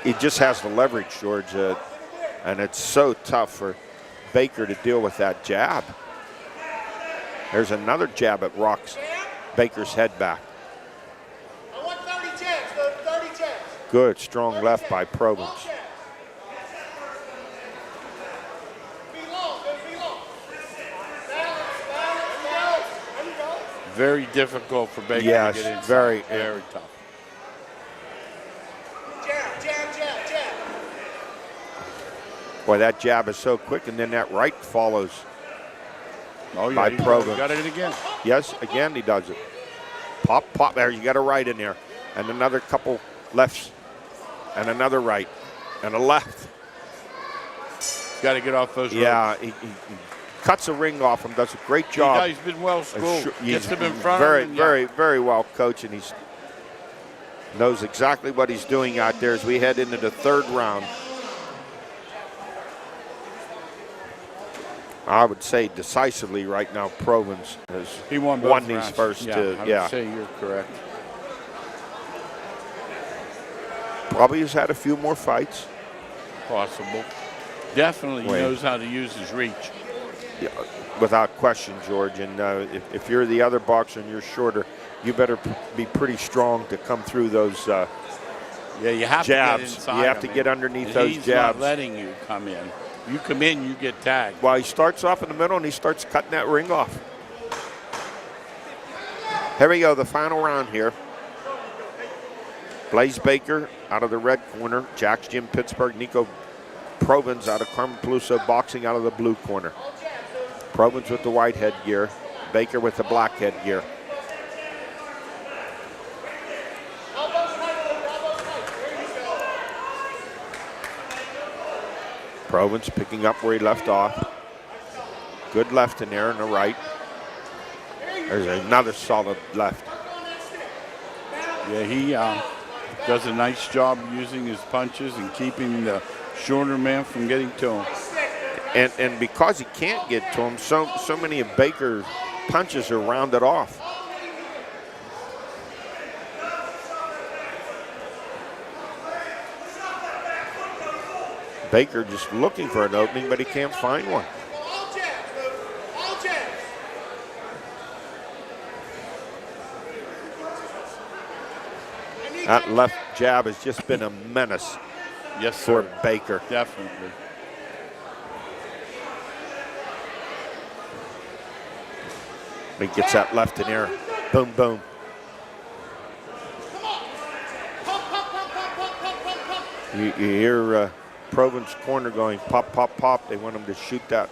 He just has the leverage, George, and it's so tough for Baker to deal with that jab. There's another jab that rocks Baker's head back. I want 30 jabs, 30 jabs. Good, strong left by Provins. All jabs. Be long, be long. Balance. There you go. Very difficult for Baker Yes, to get inside. very tough. Jab. Boy, that jab is so quick, and then that right follows. Oh, yeah, By he Provins. got it again. Yes, again he does it. Pop, there, you got a right in there. And another couple lefts, and another right, and a left. Got to get off those Yeah, ropes. he cuts a ring off him, does a great job. He's been well schooled. He's Gets him in front very, of him. very well coached, and he knows exactly what he's doing out there as we head into the third round. I would say decisively right now, Provins has He won both these rounds. first two. I would say you're correct. Probably has had a few more fights. Possible. Definitely Wait. knows how to use his reach. Yeah, without question, George. And if you're the other boxer and you're shorter, you better be pretty strong to come through those Yeah, you have jabs. to get inside. You have to him, get and underneath those he's jabs. not letting you come in. You come in, you get tagged. Well, he starts off in the middle and he starts cutting that ring off. Here we go, the final round here. Blaise Baker out of the red corner. Jack's Gym Pittsburgh. Nico Provins out of Carmen Peluso Boxing out of the blue corner. Provins with the white headgear. Baker with the black headgear. Provins picking up where he left off. Good left in there and the right. There's another solid left. Yeah, he does a nice job using his punches and keeping the shorter man from getting to him. And because he can't get to him, so many of Baker's punches are rounded off. Baker just looking for an opening, but he can't find one. All jabs, Luke. All jabs. That left jab has just been a menace Yes, for sir. Baker. Definitely. He gets that left in there. Boom, boom. Come on. Pump. You hear Provins' corner going pop, pop, pop. They want him to shoot that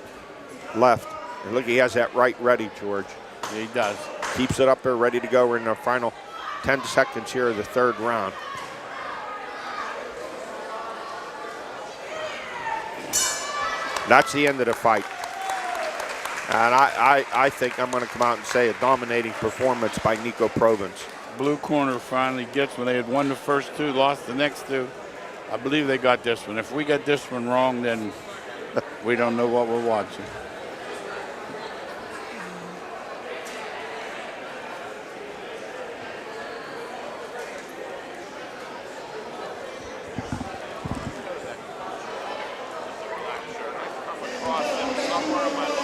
left. And look, he has that right ready, George. Yeah, he does. Keeps it up there, ready to go. We're in the final 10 seconds here of the third round. That's the end of the fight. And I think I'm going to come out and say a dominating performance by Nico Provins. Blue corner finally gets when they had won the first two, lost the next two. I believe they got this one. If we got this one wrong, then we don't know what we're watching.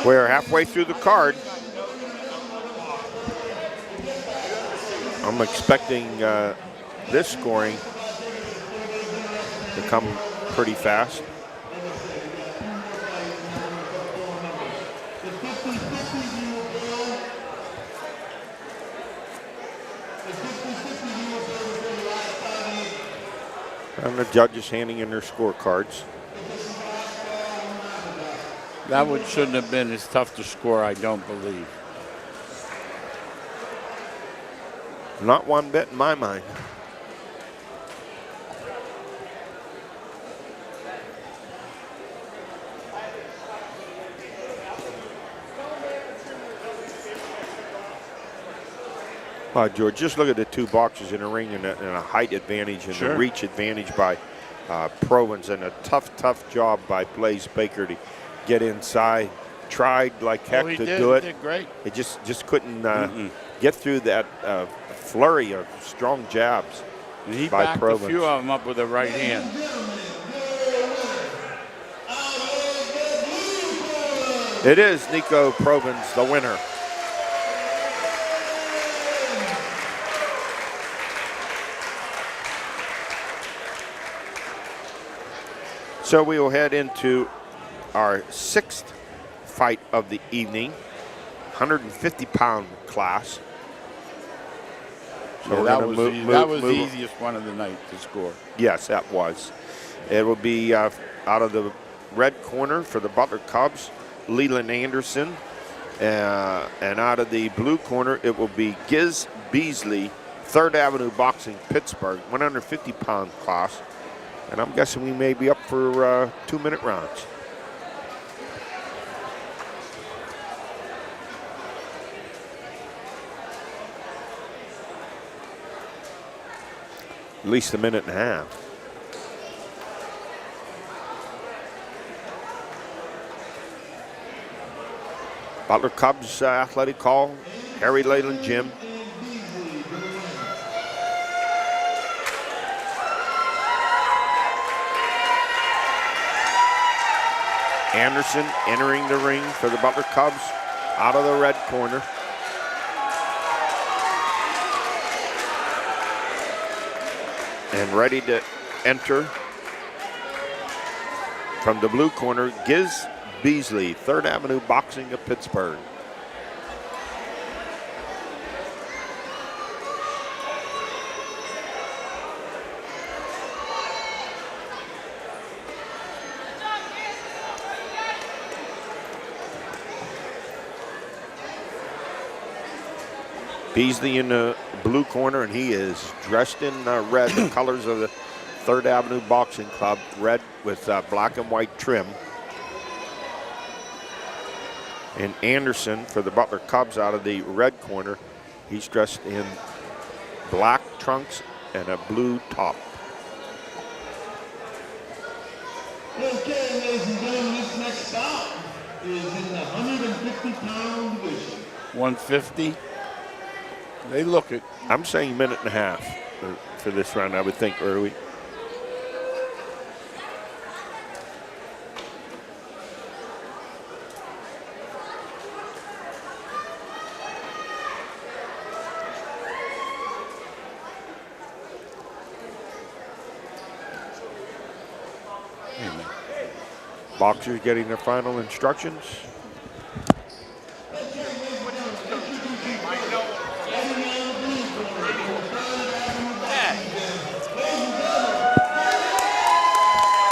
We're halfway through the card. I'm expecting this scoring to come pretty fast. And the judges handing in their scorecards. That one shouldn't have been as tough to score, I don't believe. Not one bit in my mind. George, just look at the two boxers in the ring and a height advantage and Sure. a reach advantage by Provins, and a tough job by Blaise Baker to get inside. Tried like heck to do it. He did great. It just couldn't get through that flurry of strong jabs. And he by backed Provins. a few of them up with a right hand. It is Nico Provins, the winner. So we will head into our 6th fight of the evening, 150-pound class. So Yeah, we're that gonna was, that was the easiest one of the night to score. Yes, that was. It will be out of the red corner for the Butler Cubs, Leland Anderson. And out of the blue corner, it will be Gizz Beasley, 3rd Avenue Boxing, Pittsburgh, 150-pound class. And I'm guessing we may be up for 2-minute rounds. At least a minute and a half. Butler Cubs athletic call, Harry Leland Gym. Anderson entering the ring for the Butler Cubs out of the red corner. And ready to enter from the blue corner, Gizz Beasley, 3rd Avenue Boxing of Pittsburgh. Beasley in the blue corner, and he is dressed in red, the colors of the 3rd Avenue Boxing Club, red with black and white trim. And Anderson for the Butler Cubs out of the red corner. He's dressed in black trunks and a blue top. Okay, ladies and gentlemen, this next bout is in the 150-pound division. 150. They look it. I'm saying minute and a half for this round, I would think, early. Boxers getting their final instructions.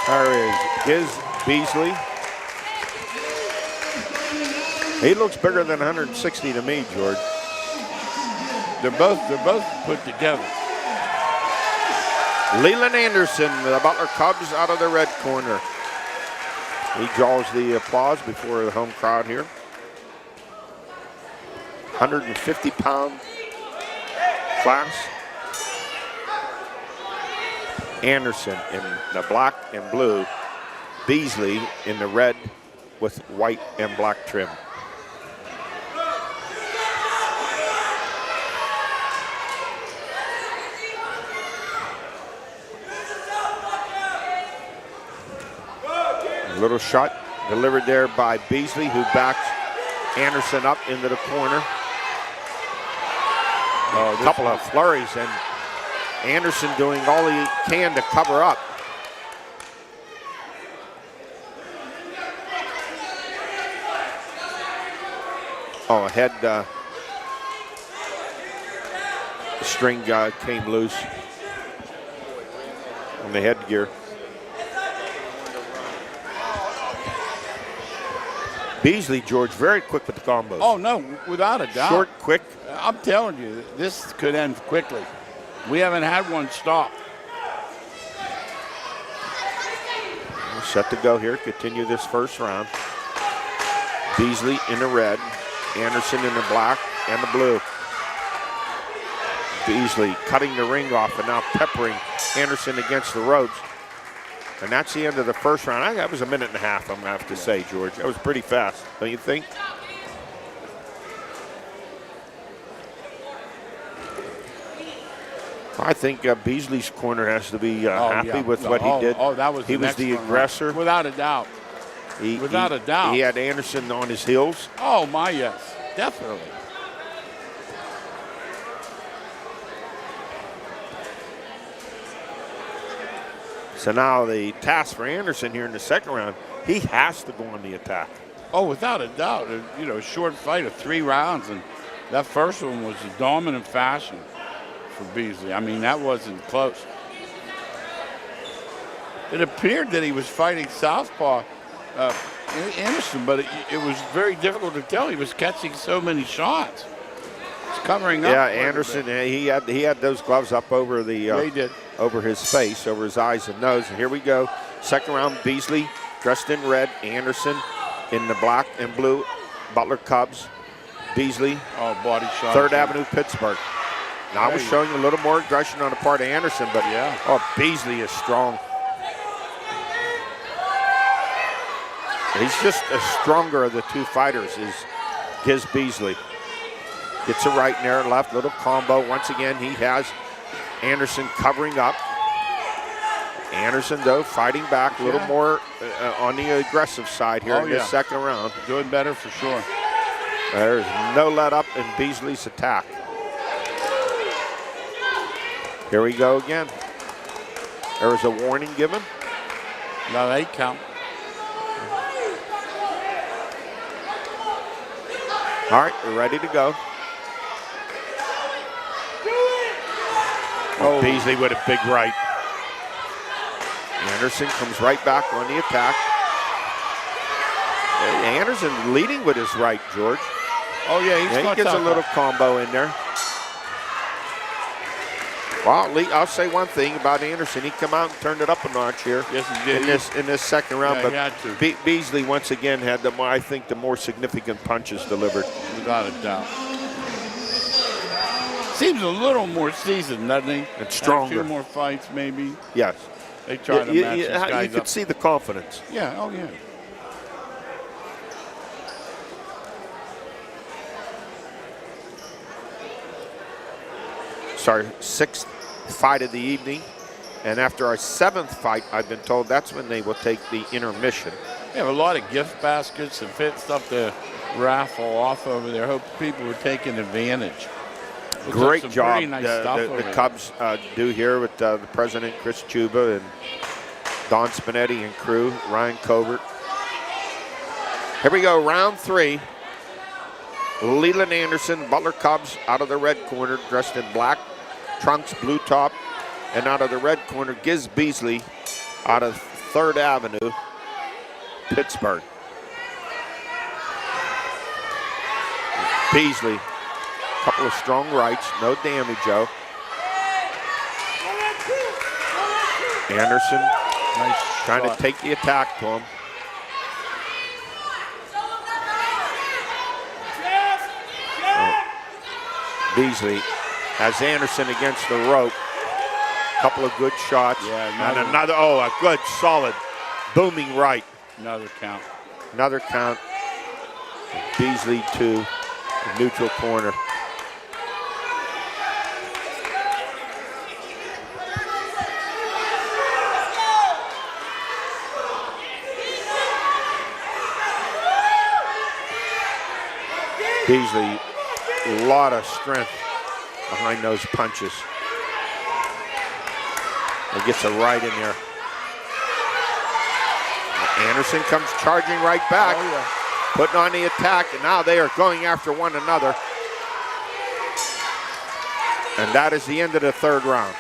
There is Gizz Beasley. He looks bigger than 160 to me, George. They're both put together. Leland Anderson, the Butler Cubs out of the red corner. He draws the applause before the home crowd here. 150-pound class. Anderson in the black and blue. Beasley in the red with white and black trim. A little shot delivered there by Beasley, who backs Anderson up into the corner. A couple of flurries, and Anderson doing all he can to cover up. Oh, a head string came loose on the headgear. Beasley, George, very quick with the combos. Oh, no, without a doubt. Short, quick. I'm telling you, this could end quickly. We haven't had one stop. We're set to go here, continue this first round. Beasley in the red, Anderson in the black and the blue. Beasley cutting the ring off and now peppering Anderson against the ropes. And that's the end of the first round. That was a minute and a half, I'm going to have to say, George. That was pretty fast, don't you think? I think Beasley's corner has to be happy with what he did. That was he was the aggressor. Without a doubt. Without a doubt. He had Anderson on his heels. Oh, my, yes. Definitely. So now the task for Anderson here in the second round, he has to go on the attack. Oh, without a doubt. You know, a short fight of 3 rounds, and that first one was a dominant fashion for Beasley. I mean, that wasn't close. It appeared that he was fighting southpaw Anderson, but it was very difficult to tell. He was catching so many shots. It's covering up. Yeah, Anderson, he had those gloves up over the he did. Over his face, over his eyes and nose. And here we go. Second round, Beasley dressed in red, Anderson in the black and blue, Butler Cubs, Beasley. Oh, body shot. 3rd Avenue, Pittsburgh. Now I was showing a little more aggression on the part of Anderson, but Beasley is strong. He's just a stronger of the 2 fighters is Gizz Beasley. Gets a right in there, left, little combo. Once again, he has Anderson covering up. Anderson, though, fighting back a little more on the aggressive side here in this second round. Doing better for sure. There's no let up in Beasley's attack. Here we go again. There was a warning given. No, 8 count. All right, we're ready to go. Oh, Beasley with a big right. Anderson comes right back on the attack. Anderson leading with his right, George. Oh, yeah, he gets a little combo in there. Well, I'll say one thing about Anderson. He come out and turned it up a notch here. Yes, he did. In this second round, he had to. Beasley once again had I think the more significant punches delivered. Without a doubt. Seems a little more seasoned, doesn't he? And stronger. A few more fights, maybe. Yes. They try to match these guys You could see the confidence. Yeah. Oh, yeah. It's our 6th fight of the evening, and after our 7th fight, I've been told that's when they will take the intermission. We have a lot of gift baskets and stuff to raffle off over there. Hope people were taking advantage. Great job nice the Cubs do here with the president, Chris Chuba, and Don Spinetti and crew, Ryan Covert. Here we go, round 3. Leland Anderson, Butler Cubs out of the red corner, dressed in black trunks, blue top. And out of the red corner, Gizz Beasley out of 3rd Avenue, Pittsburgh. Beasley, couple of strong rights, no damage, Joe. Anderson trying to take the attack to him. Beasley has Anderson against the rope. Couple of good shots. Yeah, and another, a good, solid, booming right. Another count. Another count. Beasley to the neutral corner. Beasley, a lot of strength behind those punches. He gets a right in there. Anderson comes charging right back, putting on the attack, and now they are going after one another. And that is the end of the 3rd round.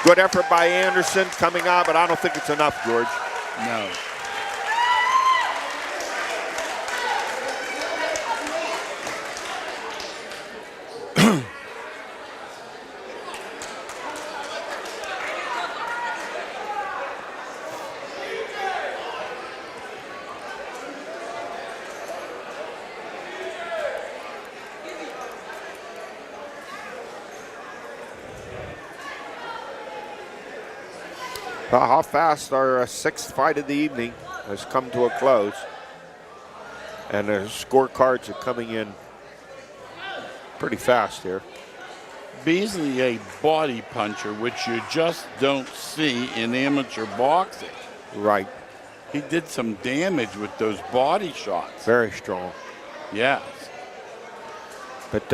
Good effort by Anderson coming out, but I don't think it's enough, George. No. Well, how fast our sixth fight of the evening has come to a close. And the scorecards are coming in pretty fast here. Beasley, a body puncher, which you just don't see in amateur boxing. Right. He did some damage with those body shots. Very strong. Yes. But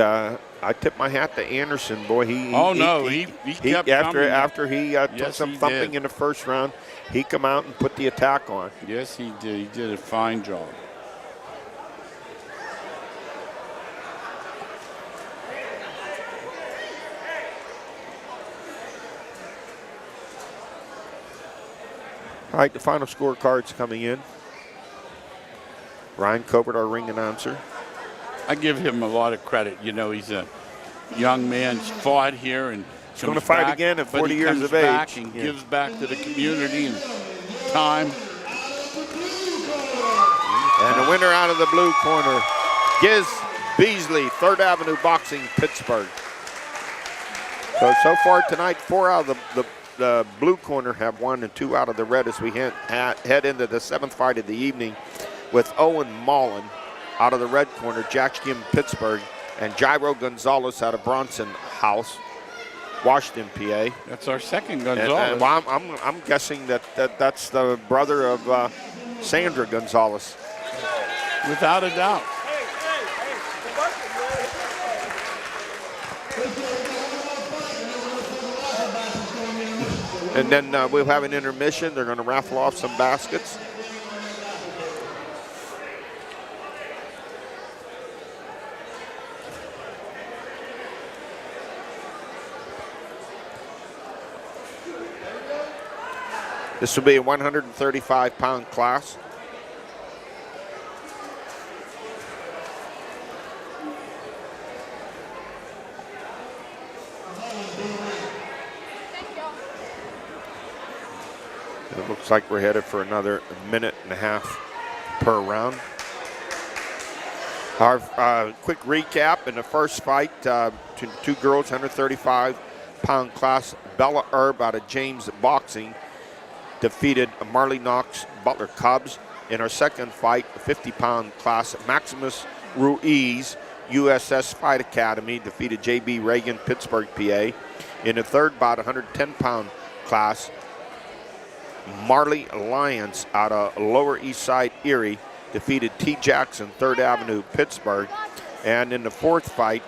I tip my hat to Anderson, boy. He kept coming. After he took Yes, some he thumping did. in the first round, he come out and put the attack on. Yes, he did. He did a fine job. All right, the final scorecards coming in. Ryan Covert, our ring announcer. I give him a lot of credit. You know, he's a young man, he's fought here and he's going to fight again at 40 years of age. And gives back to the community and time. And the winner out of the blue corner, Gizz Beasley, 3rd Avenue Boxing, Pittsburgh. So far tonight, 4 out of the blue corner have won and 2 out of the red as we head into the 7th fight of the evening with Owen Mullen out of the red corner, Jack Jim Pittsburgh, and Jairo Gonzales out of Bronson House, Washington, PA. That's our second Gonzales. Well, I'm guessing that's the brother of Sandra Gonzales. Without a doubt. And then we'll have an intermission. They're going to raffle off some baskets. This will be a 135-pound class. It looks like we're headed for another 1.5 minutes per round. Our quick recap in the first fight, two girls, 135-pound class. Bella Erb out of James Boxing defeated Marli Knox, Butler Cubs. In our second fight, 50-pound class, Maximus Ruiz, USS Fight Academy, defeated JB Reagen, Pittsburgh, PA. In the third bout, 110-pound class, Marli Ryons out of Lower East Side, Erie, defeated T. Jackson, 3rd Avenue, Pittsburgh. And in the fourth fight,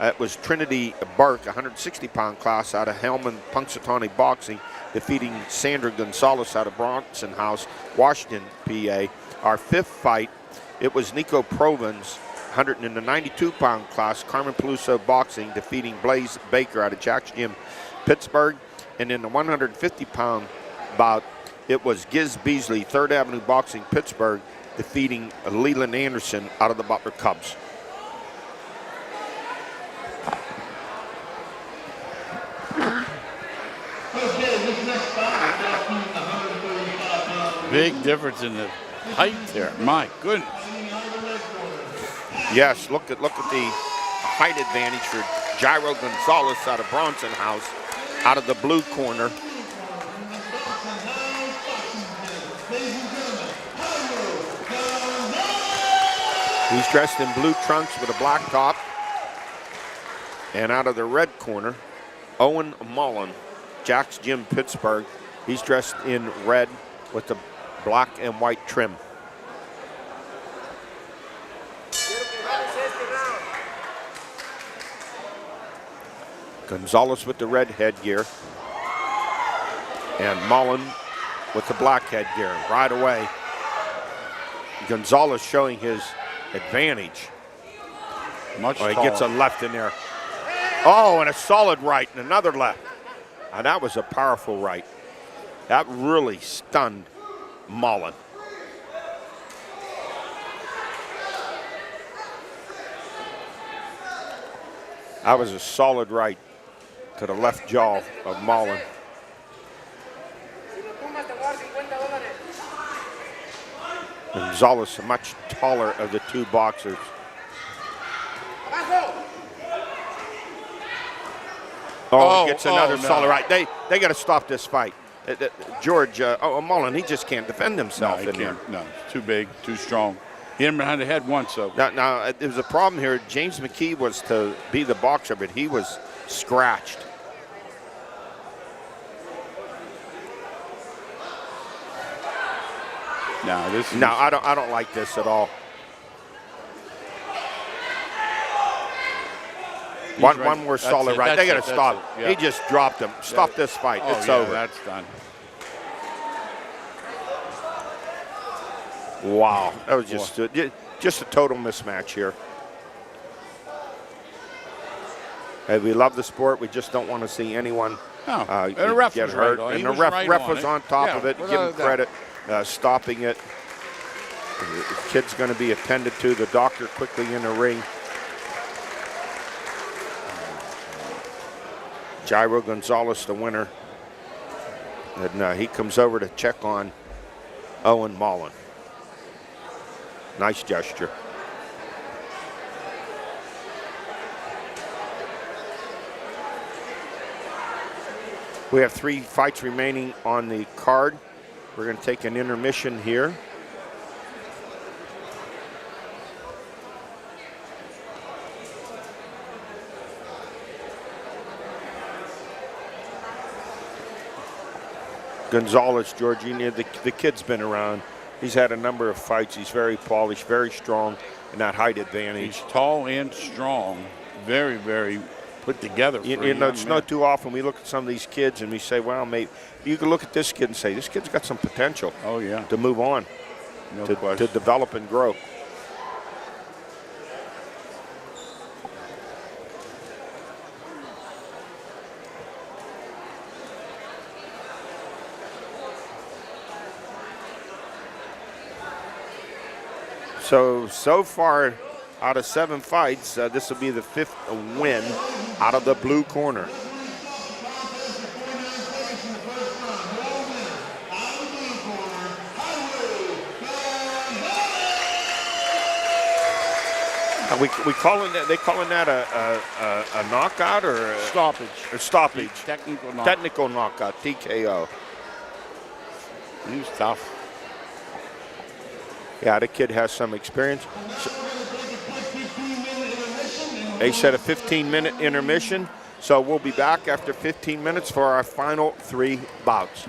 it was Trinity Burke, 160-pound class out of Hellman, Punxsutawney Boxing, defeating Sandra Gonzales out of Bronson House, Washington, PA. Our fifth fight, it was Nico Provins, 192-pound class, Carmen Peluso Boxing, defeating Blaise Baker out of Jack's Gym, Pittsburgh. And in the 150-pound bout, it was Gizz Beasley, 3rd Avenue Boxing, Pittsburgh, defeating Leland Anderson out of the Butler Cubs. Big difference in the height there. My goodness. Yes, look at the height advantage for Jairo Gonzales out of Bronson House, out of the blue corner. He's dressed in blue trunks with a black top. And out of the red corner, Owen Mullen, Jack's Gym, Pittsburgh. He's dressed in red with the black and white trim. Gonzales with the red headgear. And Mullen with the black headgear. Right away, Gonzales showing his advantage. Much he gets a left in there. Oh, and a solid right and another left. And that was a powerful right. That really stunned Mullen. That was a solid right to the left jaw of Mullen. Gonzales, much taller of the two boxers. Oh, he gets another solid right. They got to stop this fight. George, Mullen, he just can't defend himself No, he in there. can't. No, it's too big, too strong. Hit him behind the head once, so. Now, there's a problem here. James McKee was to be the boxer, but he was scratched. No, this is. No, I don't like this at all. One more solid right. They got to stop. Yeah. He just dropped him. Stop this fight. Oh, It's yeah, over. that's done. Wow, that was just a total mismatch here. Hey, we love the sport. We just don't want to see anyone And the ref get was hurt. right on. And He the was ref right was it. on top Yeah, of it. Give without him a doubt. credit, stopping it. The kid's going to be attended to. The doctor quickly in the ring. Jairo Gonzales, the winner. And he comes over to check on Owen Mullen. Nice gesture. We have 3 fights remaining on the card. We're going to take an intermission here. Gonzales, Georgina, the kid's been around. He's had a number of fights. He's very polished, very strong in that height advantage. He's tall and strong. Very, very put together. You know, it's not too often we look at some of these kids and we say, well, mate, you can look at this kid and say, this kid's got some potential Oh, yeah. to move on, No to question. develop and grow. So far, out of 7 fights, this will be the 5th win out of the blue corner. We calling that? They calling that a knockout or Stoppage. a stoppage? Technical knock. Technical knockout, TKO. He was tough. Yeah, the kid has some experience. They said a 15-minute intermission, so we'll be back after 15 minutes for our final 3 bouts.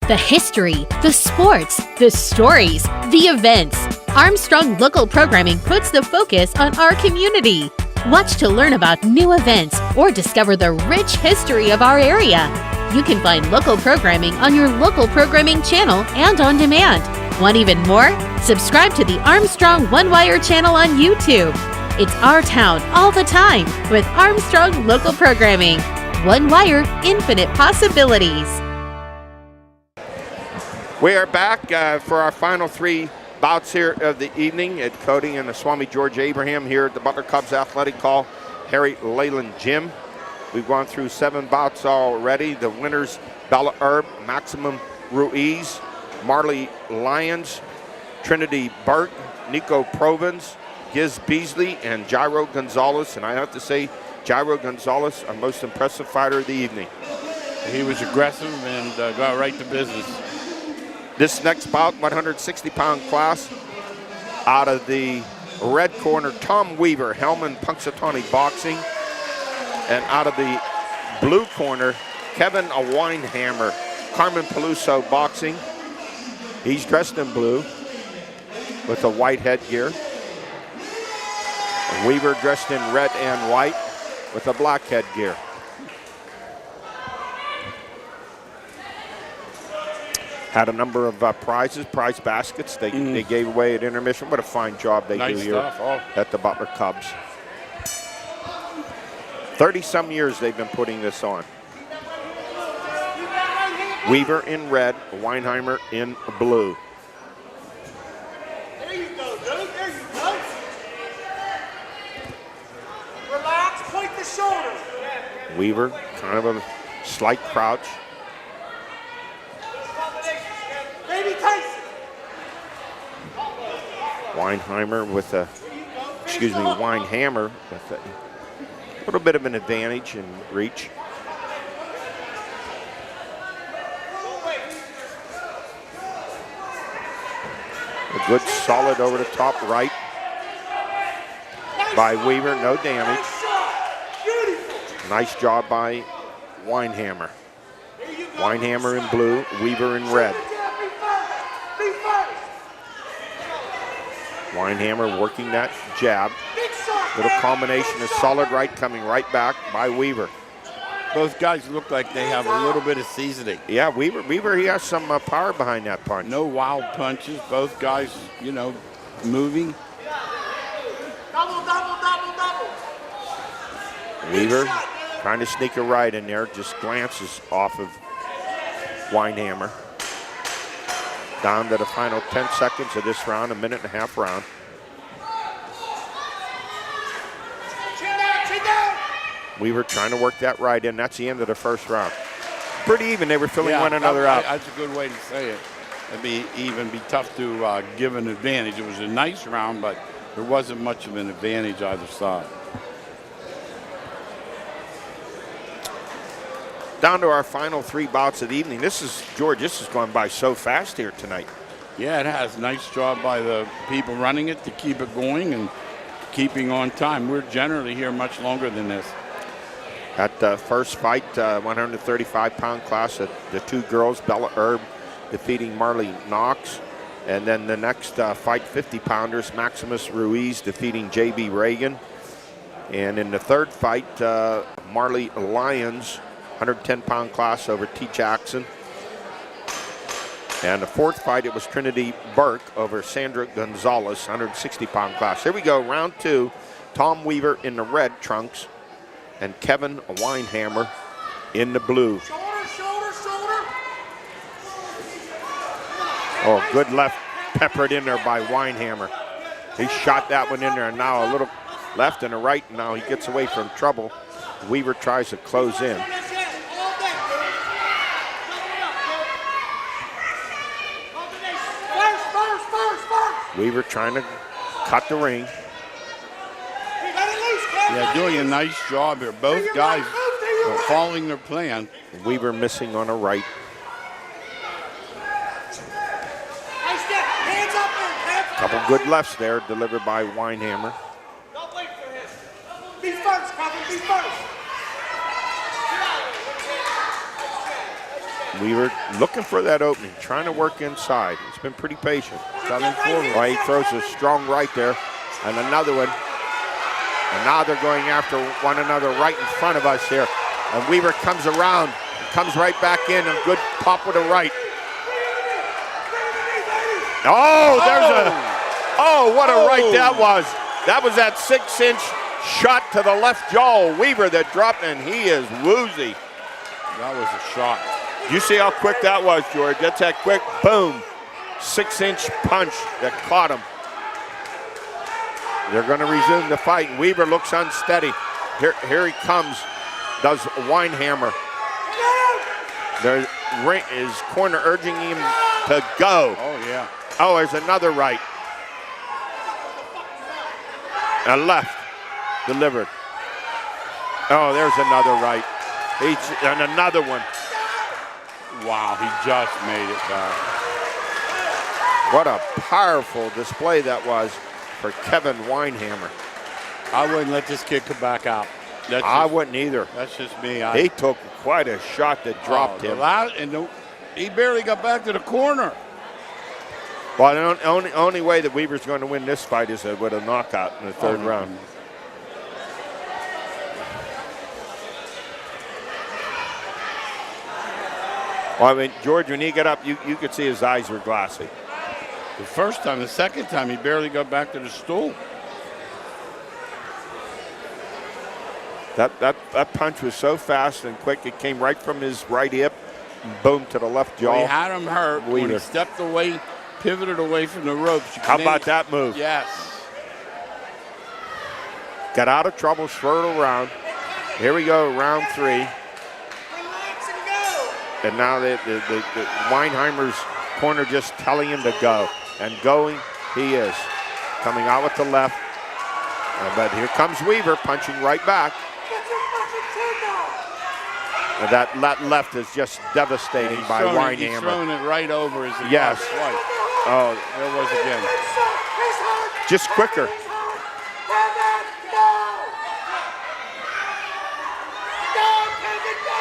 The history, the sports, the stories, the events. Armstrong Local Programming puts the focus on our community. Watch to learn about new events or discover the rich history of our area. You can find local programming on your local programming channel and on demand. Want even more? Subscribe to the Armstrong One Wire channel on YouTube. It's our town all the time with Armstrong Local Programming. One Wire, infinite possibilities. We are back for our final 3 bouts here of the evening at Cody and the Swami George Abraham here at the Butler Cubs Athletic Hall, Harry Leland Gym. We've gone through 7 bouts already. The winners, Bella Herb, Maximus Ruiz, Marli Ryons, Trinity Burke, Nico Provins, Gizz Beasley, and Jairo Gonzales. And I have to say, Jairo Gonzales, our most impressive fighter of the evening. He was aggressive and got right to business. This next bout, 160-pound class, out of the red corner, Tom Weaver, Hellman Punxsutawney Boxing. And out of the blue corner, Kevin Weinhamer, Carmen Peluso Boxing. He's dressed in blue with a white headgear. Weaver dressed in red and white with a black headgear. Had a number of prize baskets they gave away at intermission. What a fine job they Nice do here stuff. at the Butler Cubs. 30-some years they've been putting this on. Weaver in red, Weinhamer in blue. There you go, dude. There you go. Relax, point the shoulders. Weaver, kind of a slight crouch. Baby Tyson. Weinhamer with a, Weinhamer with a little bit of an advantage in reach. A good solid over the top right by Weaver, no damage. Nice job by Weinhamer. Weinhamer in blue, Weaver in red. Weinhamer working that jab. Little combination of solid right coming right back by Weaver. Both guys look like they have a little bit of seasoning. Yeah, Weaver, he has some power behind that punch. No wild punches. Both guys, you know, moving. Double. Weaver trying to sneak a right in there, just glances off of Weinhamer. Down to the final 10 seconds of this round, a minute and a half round. Chin down. Weaver trying to work that right in. That's the end of the first round. Pretty even. They were filling one another out. That's a good way to say it. It'd be tough to give an advantage. It was a nice round, but there wasn't much of an advantage either side. Down to our final 3 bouts of the evening. This is going by so fast here tonight. Yeah, it has. Nice job by the people running it to keep it going and keeping on time. We're generally here much longer than this. At the first fight, 135-pound class, the 2 girls, Bella Herb defeating Marli Knox. And then the next fight, 50-pounders, Maximus Ruiz defeating J.B. Reagen. And in the third fight, Marli Ryons, 110-pound class over T. Jackson. And the fourth fight, it was Trinity Burke over Sandra Gonzales, 160-pound class. Here we go, round 2. Tom Weaver in the red trunks and Kevin Weinhamer in the blue. Shoulder. Oh, good left peppered in there by Weinhamer. He shot that one in there, and now a little left and a right, and now he gets away from trouble. Weaver tries to close in. Weaver trying to cut the ring. Yeah, doing a nice job here. Both guys are following their plan. Weaver missing on a right. Couple good lefts there delivered by Weinhamer. Don't wait for him. Be first, Kevin. Be first. Weaver looking for that opening, trying to work inside. He's been pretty patient. Coming forward. Well, he throws a strong right there, and another one. And now they're going after one another right in front of us here. And Weaver comes around, comes right back in, and good pop with a right. Oh, what a right that was. That was that 6-inch shot to the left jaw. Weaver that dropped, and he is woozy. That was a shot. You see how quick that was, George? That's that quick, boom, 6-inch punch that caught him. They're going to resume the fight. Weaver looks unsteady. Here he comes, does Weinhamer. There is corner urging him to go. Oh, yeah. Oh, there's another right. A left delivered. Oh, there's another right. And another one. Wow, he just made it back. What a powerful display that was for Kevin Weinhamer. I wouldn't let this kid come back out. I wouldn't either. That's just me. He took quite a shot that dropped him. He barely got back to the corner. Well, the only way that Weaver's going to win this fight is with a knockout in the third round. Well, I mean, George, when he got up, you could see his eyes were glassy. The first time, the second time, he barely got back to the stool. That punch was so fast and quick, it came right from his right hip, and boom, to the left jaw. Well, he had him hurt when he stepped away, pivoted away from the ropes. How about that move? Yes. Got out of trouble, swirled around. Here we go, round 3. Relax and go. And now the Weinheimer's corner just telling him to go. And going, he is. Coming out with the left. But here comes Weaver punching right back. And that left is just devastating by Weinhamer. He's throwing it right over his yes. swipe. Oh, There it was again. just quicker.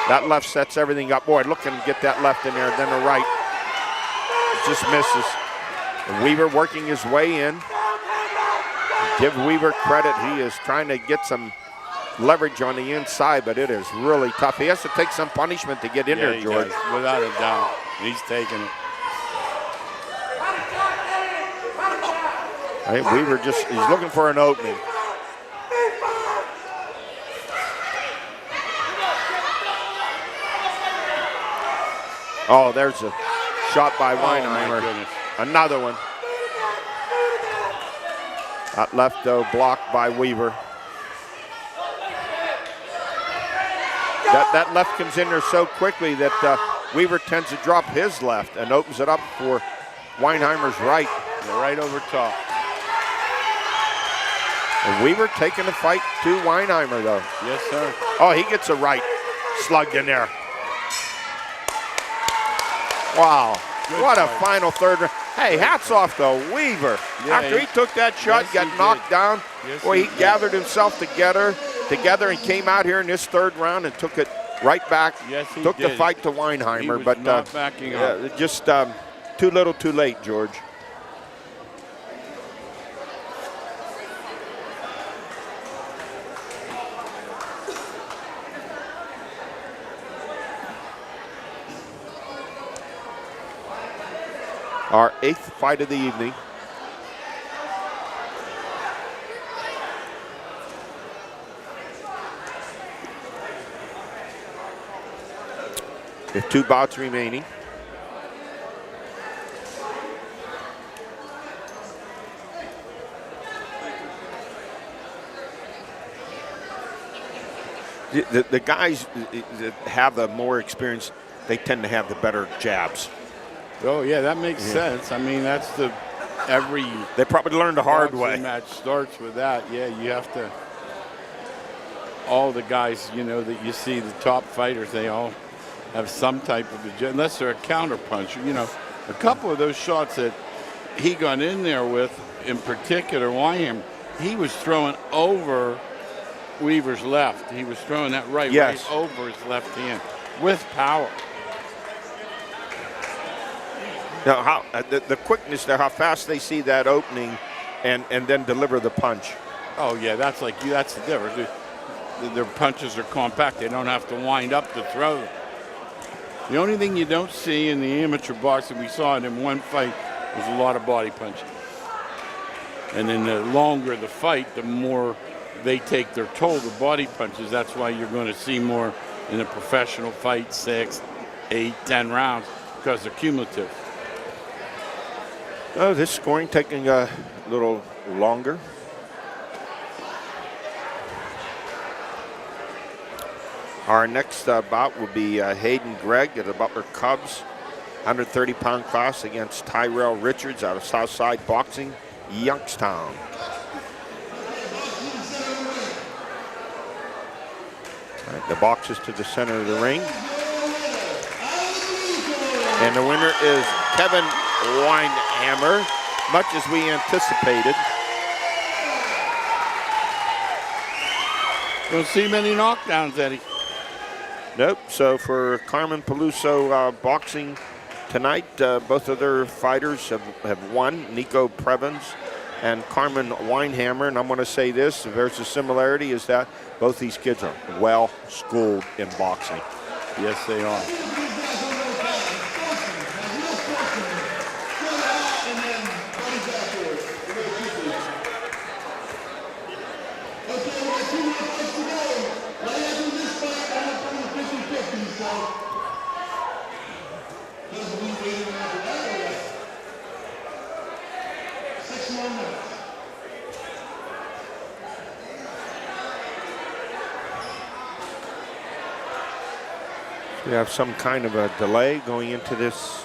That left sets everything up. Boy, looking to get that left in there, then the right. Just misses. Weaver working his way in. Give Weaver credit. He is trying to get some leverage on the inside, but it is really tough. He has to take some punishment to get in there, George. Does, without a doubt. He's taking it. I think Weaver he's looking for an opening. Oh, there's a shot by Weinhamer. Goodness. Another one. That left, though, blocked by Weaver. That left comes in there so quickly that Weaver tends to drop his left and opens it up for Weinheimer's right. They're right over top. And Weaver taking the fight to Weinhamer, though. Yes, sir. Oh, he gets a right slugged in there. Wow. Good what a fight. final third round. Hey, hats off to Weaver. Yeah, After he took that shot, yes, got he knocked did. down, Yes, boy, he he did. gathered himself together and came out here in this third round and took it right back. Yes, he took the did. fight to He Weinhamer, was but not backing up. just too little, too late, George. Our 8th fight of the evening. With 2 bouts remaining. The guys that have the more experience, they tend to have the better jabs. Oh, yeah, that makes sense. I mean, that's every They probably learned the hard boxing way. match starts with that. Yeah, you have to. All the guys, that you see, the top fighters, they all have some type of unless they're a counter puncher. A couple of those shots that he got in there with, in particular, Weinhamer, he was throwing over Weaver's left. He was throwing that right over his left hand with power. Now, how the quickness there, how fast they see that opening, and then deliver the punch. Oh yeah, that's the difference. Their punches are compact. They don't have to wind up to throw them. The only thing you don't see in the amateur boxing, we saw it in one fight, was a lot of body punching. And then the longer the fight, the more they take their toll, the body punches. That's why you're going to see more in a professional fight, 6, 8, 10 rounds, because they're cumulative. Oh, this scoring taking a little longer. Our next bout will be Hayden Gregg of the Butler Cubs, 130-pound class against Tyrell Richards out of Southside Boxing, Youngstown. All right, the boxes to the center of the ring. And the winner is Kevin Weinhamer, much as we anticipated. Don't see many knockdowns, Eddie. Nope. So for Carmen Peluso Boxing tonight, both of their fighters have won, Nico Provins and Carmen Weinhamer. And I'm going to say this, there's a similarity, is that both these kids are well schooled in boxing. Yes, they are. We have some kind of a delay going into this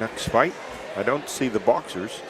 next fight. I don't see the boxers.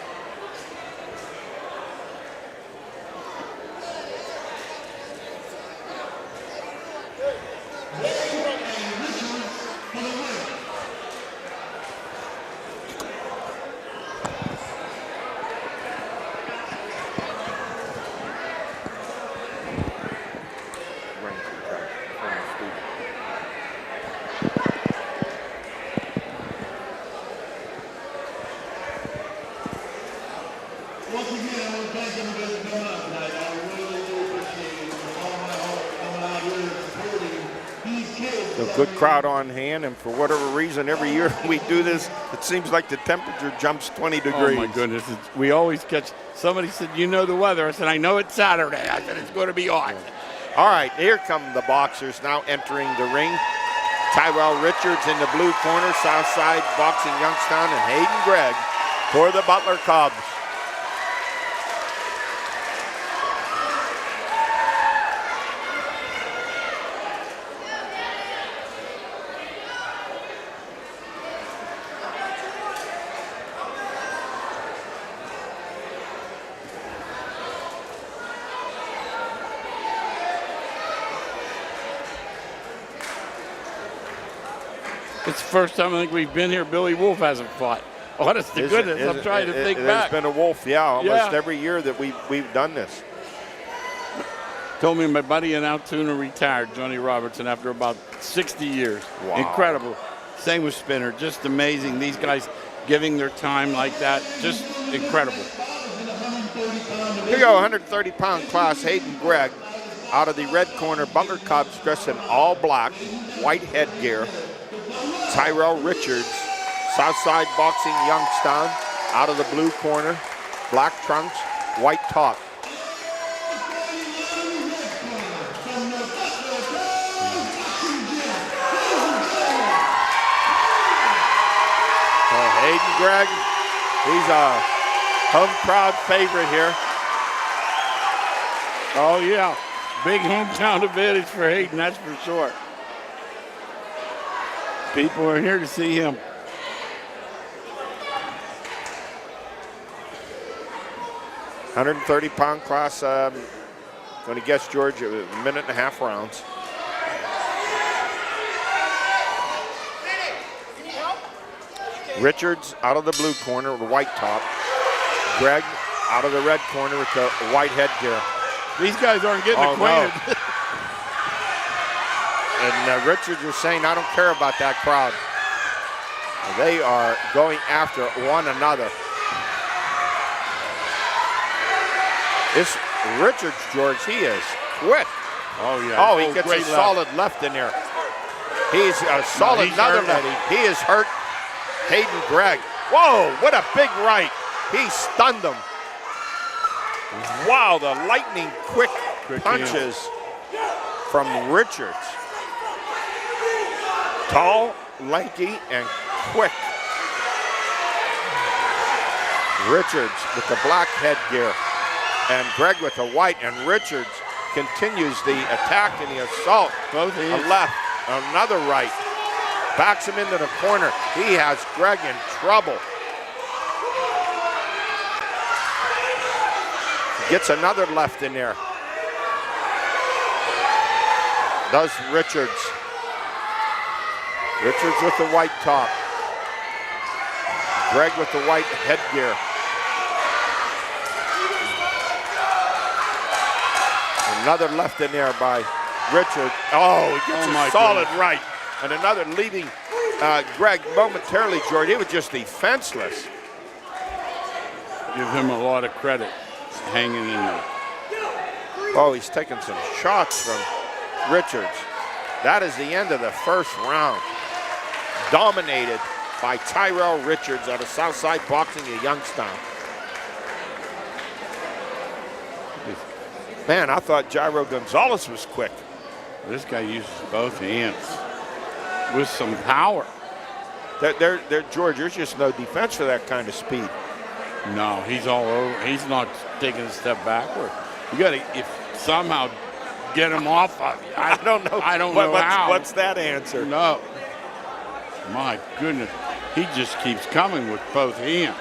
Once again, I want to thank everybody for coming out tonight. I really appreciate it. With all my heart coming out here and supporting these kids. A good crowd on hand, and for whatever reason, every year we do this, it seems like the temperature jumps 20 degrees. Oh, my goodness. We always catch, somebody said, you know the weather. I said, I know it's Saturday. I said, it's going to be hot. All right, here come the boxers now entering the ring. Tyrell Richards in the blue corner, Southside Boxing Youngstown, and Hayden Gregg for the Butler Cubs. It's the first time I think we've been here Billy Wolf hasn't fought. Honest to goodness, I'm trying to think back. There's been a Wolf, almost every year that we've done this. Told me my buddy in Altoona retired, Johnny Robertson, after about 60 years. Wow. Incredible. Same with Spinner, just amazing. These guys giving their time like that, just incredible. Here you go, 130-pound class, Hayden Gregg. Out of the red corner, Butler Cubs dressed in all black, white headgear. Tyrell Richards, Southside Boxing Youngstown, out of the blue corner, black trunks, white top. Hayden Gregg, he's a home crowd favorite here. Oh, yeah. Big hometown advantage for Hayden, that's for sure. People are here to see him. £130 class, going to guess, George, a minute and a half rounds. Richards out of the blue corner with a white top. Gregg out of the red corner with the white headgear. These guys aren't getting acquainted. No. And Richards was saying, I don't care about that crowd. They are going after one another. This Richards, George, he is quick. Oh, yeah. Oh, he gets a solid left in there. He's a solid another left. He is hurt. Hayden Gregg. Whoa, what a big right. He stunned him. Wow, the lightning quick punches from Richards. Tall, lanky, and quick. Richards with the black headgear and Gregg with the white, and Richards continues the attack and the assault. Both a left, another right. Backs him into the corner. He has Gregg in trouble. Gets another left in there. Does Richards. Richards with the white top. Gregg with the white headgear. Another left in there by Richards. Oh, he gets a solid right. And another leaving Gregg momentarily, George. He was just defenseless. Give him a lot of credit hanging in there. Oh, he's taking some shots from Richards. That is the end of the first round. Dominated by Tyrell Richards out of Southside Boxing in Youngstown. Man, I thought Jairo Gonzales was quick. This guy uses both hands with some power. George, there's just no defense for that kind of speed. No, he's all over. He's not taking a step backward. You got to somehow get him off of you. I don't know. I don't know how. What's that answer? No. My goodness. He just keeps coming with both hands.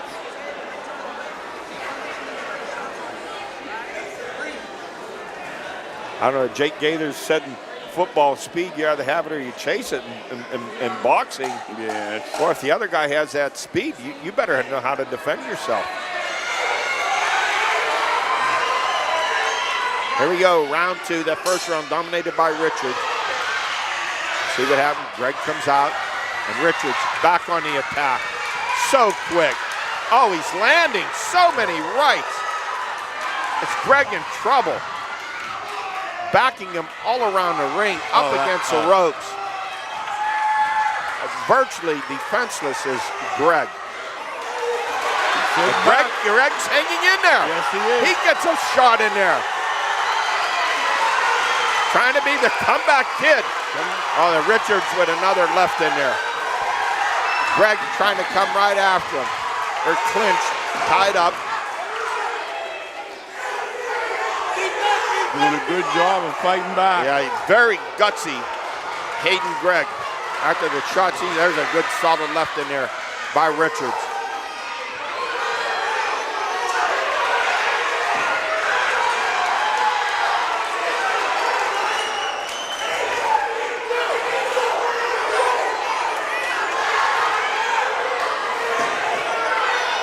I don't know. Jake Gaither said in football, speed, you either have it or you chase it. In boxing, yeah. Or if the other guy has that speed, you better know how to defend yourself. Here we go, round two. That first round dominated by Richards. See what happens. Gregg comes out, and Richards back on the attack. So quick. Oh, he's landing so many rights. It's Gregg in trouble. Backing him all around the ring, up against the ropes. Virtually defenseless is Gregg. Gregg's hanging in there. Yes, he is. He gets a shot in there. Trying to be the comeback kid. Oh, the Richards with another left in there. Gregg trying to come right after him. They're clinched, tied up. Doing a good job of fighting back. Yeah, he's very gutsy, Hayden Gregg. After the shots, there's a good solid left in there by Richards.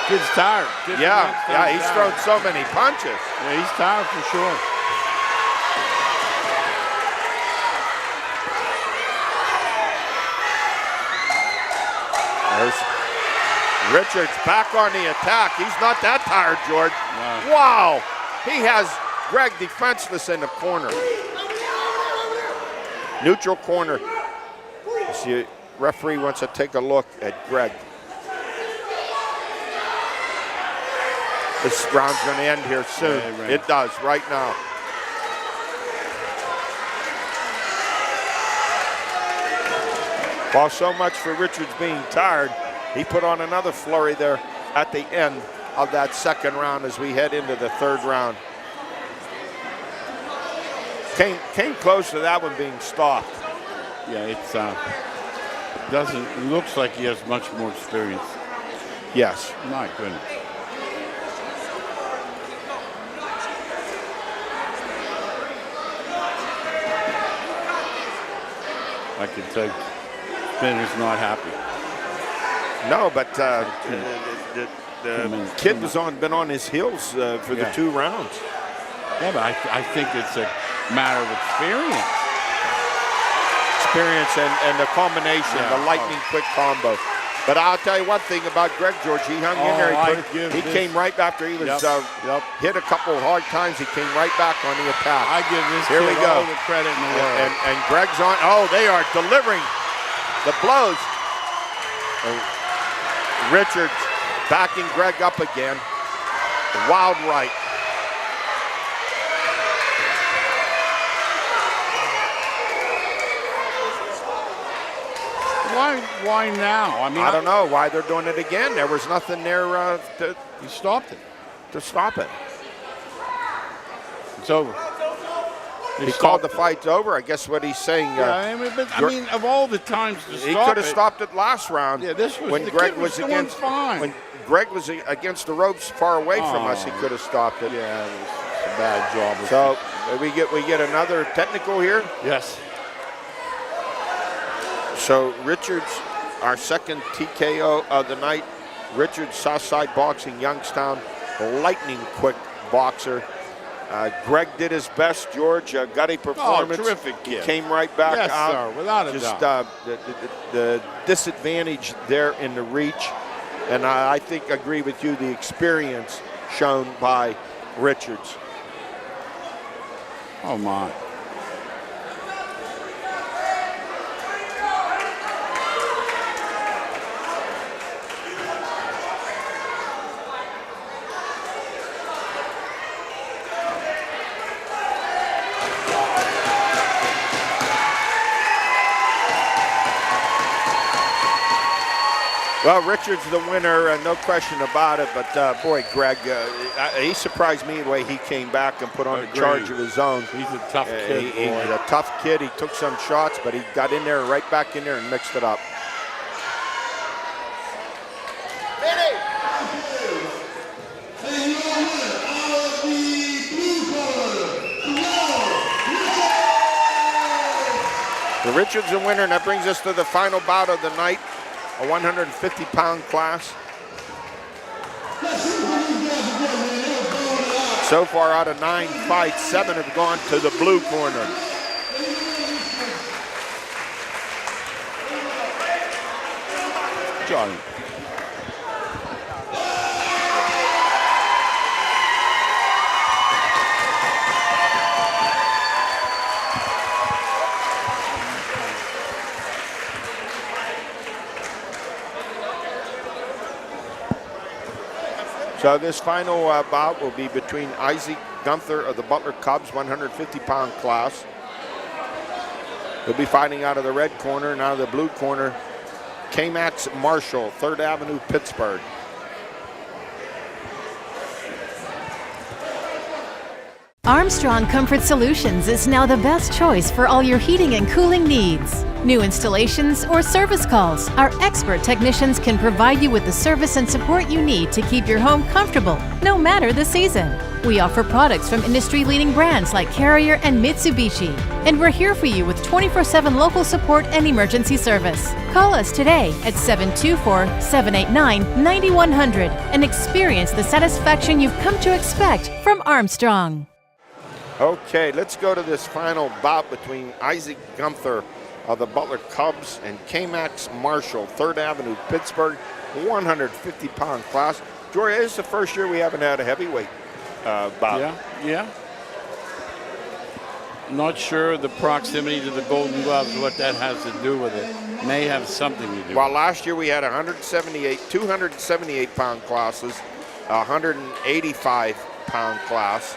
Kid's tired. Yeah, he's thrown so many punches. Yeah, he's tired for sure. There's Richards back on the attack. He's not that tired, George. No. Wow. He has Gregg defenseless in the corner. Neutral corner. The referee wants to take a look at Gregg. This round's going to end here soon. Yeah, it does, right now. While so much for Richards being tired, he put on another flurry there at the end of that second round as we head into the third round. Came close to that one being stopped. Yeah, it looks like he has much more experience. Yes. My goodness. I can tell Spinner's not happy. No, but the kid was been on his heels for the 2 rounds. Yeah, but I think it's a matter of experience. Experience and the combination, the lightning quick combo. But I'll tell you one thing about Gregg, George. He hung in there. He came right after he was hit a couple of hard times. He came right back on the attack. I give this Here we kid go. all the credit in the world. And Gregg's on. Oh, they are delivering the blows. Richards backing Gregg up again. Wild right. Why now? I mean, I don't know why they're doing it again. There was nothing there he stopped it. to stop it. It's over. He called the fight over. I guess what he's saying. I mean, of all the times to stop it, he could have stopped it last round. Yeah, this was when the Gregg kid was doing against. fine. When Gregg was against the ropes, far away from us, he could have stopped it. Yeah, it was a bad job. So we get another technical here. Yes. So Richards, our second TKO of the night. Richards, Southside Boxing, Youngstown, lightning quick boxer. Gregg did his best, George. Got a performance. Terrific kid. He came right back yes, out. Sir, without a doubt. The disadvantage there in the reach. And I think I agree with you, the experience shown by Richards. Oh, my. Well, Richards the winner, no question about it. But boy, Gregg, he surprised me the way he came back and put on a charge of his own. He's a tough kid. He's a tough kid. He took some shots, but he got in there, right back in there, and mixed it up. The Richards the winner, and that brings us to the final bout of the night. A 150-pound class. So far, out of 9 fights, 7 have gone to the blue corner. Johnny. So this final bout will be between Isaac Guenther of the Butler Cubs, 150-pound class. He'll be fighting out of the red corner, and out of the blue corner, Kamax Mahrle, 3rd Avenue, Pittsburgh. Armstrong Comfort Solutions is now the best choice for all your heating and cooling needs. New installations or service calls, our expert technicians can provide you with the service and support you need to keep your home comfortable, no matter the season. We offer products from industry-leading brands like Carrier and Mitsubishi, and we're here for you with 24/7 local support and emergency service. Call us today at 724-789-9100 and experience the satisfaction you've come to expect from Armstrong. Okay, let's go to this final bout between Isaac Guenther of the Butler Cubs and Kamax Mahrle, 3rd Avenue, Pittsburgh, 150-pound class. Jory, this is the first year we haven't had a heavyweight bout. Yeah. Not sure the proximity to the Golden Gloves, what that has to do with it. May have something to do. Well, last year we had 278-pound classes, 185-pound class.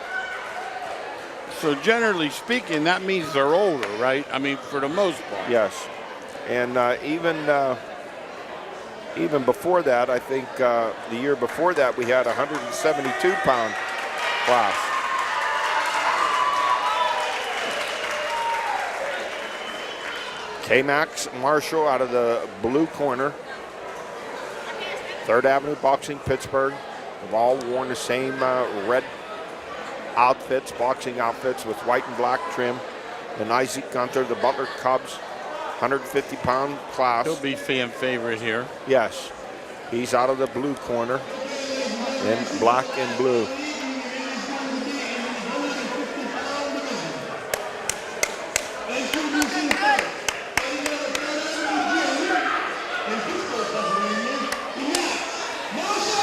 So generally speaking, that means they're older, right? I mean, for the most part. Yes, and even before that, I think the year before that we had 172-pound class. Kamax Mahrle out of the blue corner, 3rd Avenue Boxing, Pittsburgh. They've all worn the same red outfits, boxing outfits with white and black trim. And Isaac Guenther, the Butler Cubs, 150-pound class. He'll be fan favorite here. Yes, he's out of the blue corner in black and blue.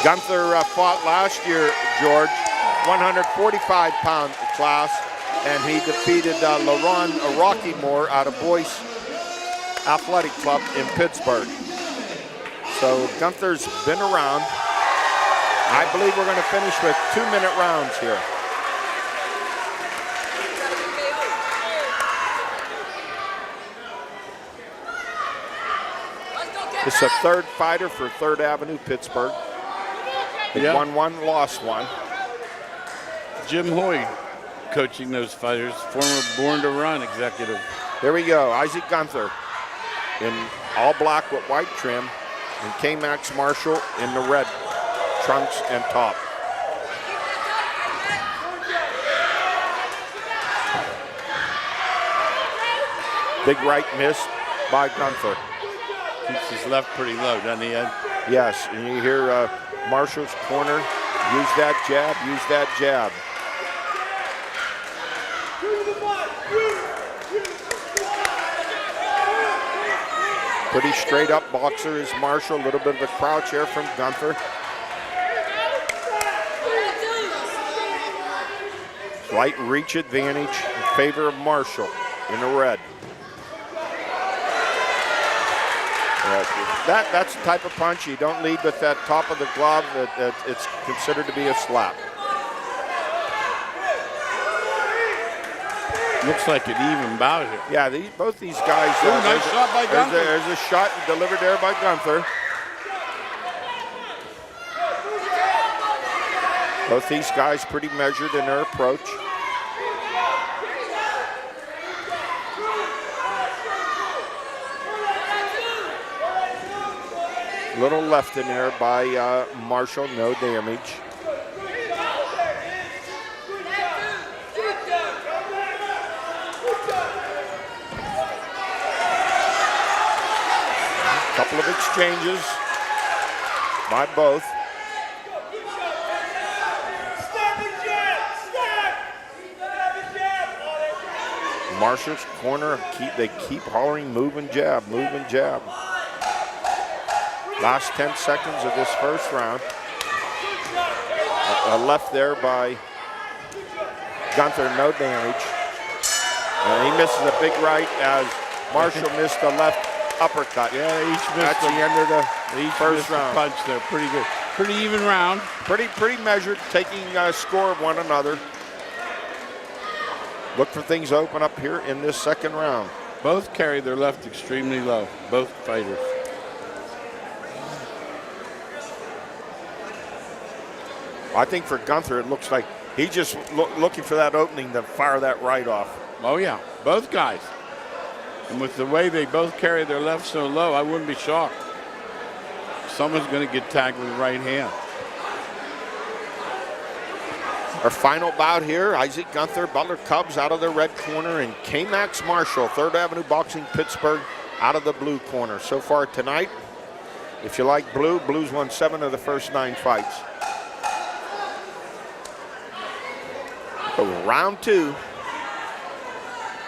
Guenther fought last year, George, 145-pound class, and he defeated LaRon Rockymore out of Boyce Athletic Club in Pittsburgh. So Guenther's been around. I believe we're going to finish with 2-minute rounds here. It's a 3rd fighter for 3rd Avenue, Pittsburgh. He won 1, lost 1. Jim Hoy coaching those fighters, former Born to Run executive. Here we go, Isaac Guenther in all black with white trim, and Kamax Mahrle in the red trunks and top. Big right miss by Guenther. Keeps his left pretty low, doesn't he, Ed? Yes, and you hear Marshall's corner, use that jab, use that jab. Pretty straight up boxer is Mahrle, a little bit of a crouch here from Guenther. Slight reach advantage in favor of Mahrle in the red. That's the type of punch you don't lead with that top of the glove. It's considered to be a slap. Looks like an even bout here. Yeah, both these guys. Nice shot by Guenther. There's a shot delivered there by Guenther. Both these guys pretty measured in their approach. Little left in there by Mahrle, no damage. Couple of exchanges by both. Marshall's corner, they keep hollering, move and jab, move and jab. Last 10 seconds of this first round. A left there by Guenther, no damage. And he misses a big right as Mahrle missed a left uppercut. Yeah, each missed That's the end of the first round. punch there, pretty good. Pretty even round. Pretty measured, taking score of one another. Look for things to open up here in this second round. Both carry their left extremely low, both fighters. I think for Guenther, it looks like he's just looking for that opening to fire that right off. Oh, yeah, both guys. And with the way they both carry their left so low, I wouldn't be shocked. Someone's going to get tagged with the right hand. Our final bout here, Isaac Guenther, Butler Cubs out of the red corner, and Kamax Marshall, 3rd Avenue Boxing, Pittsburgh, out of the blue corner. So far tonight, if you like blue, blue's won 7 of the first 9 fights. So round 2,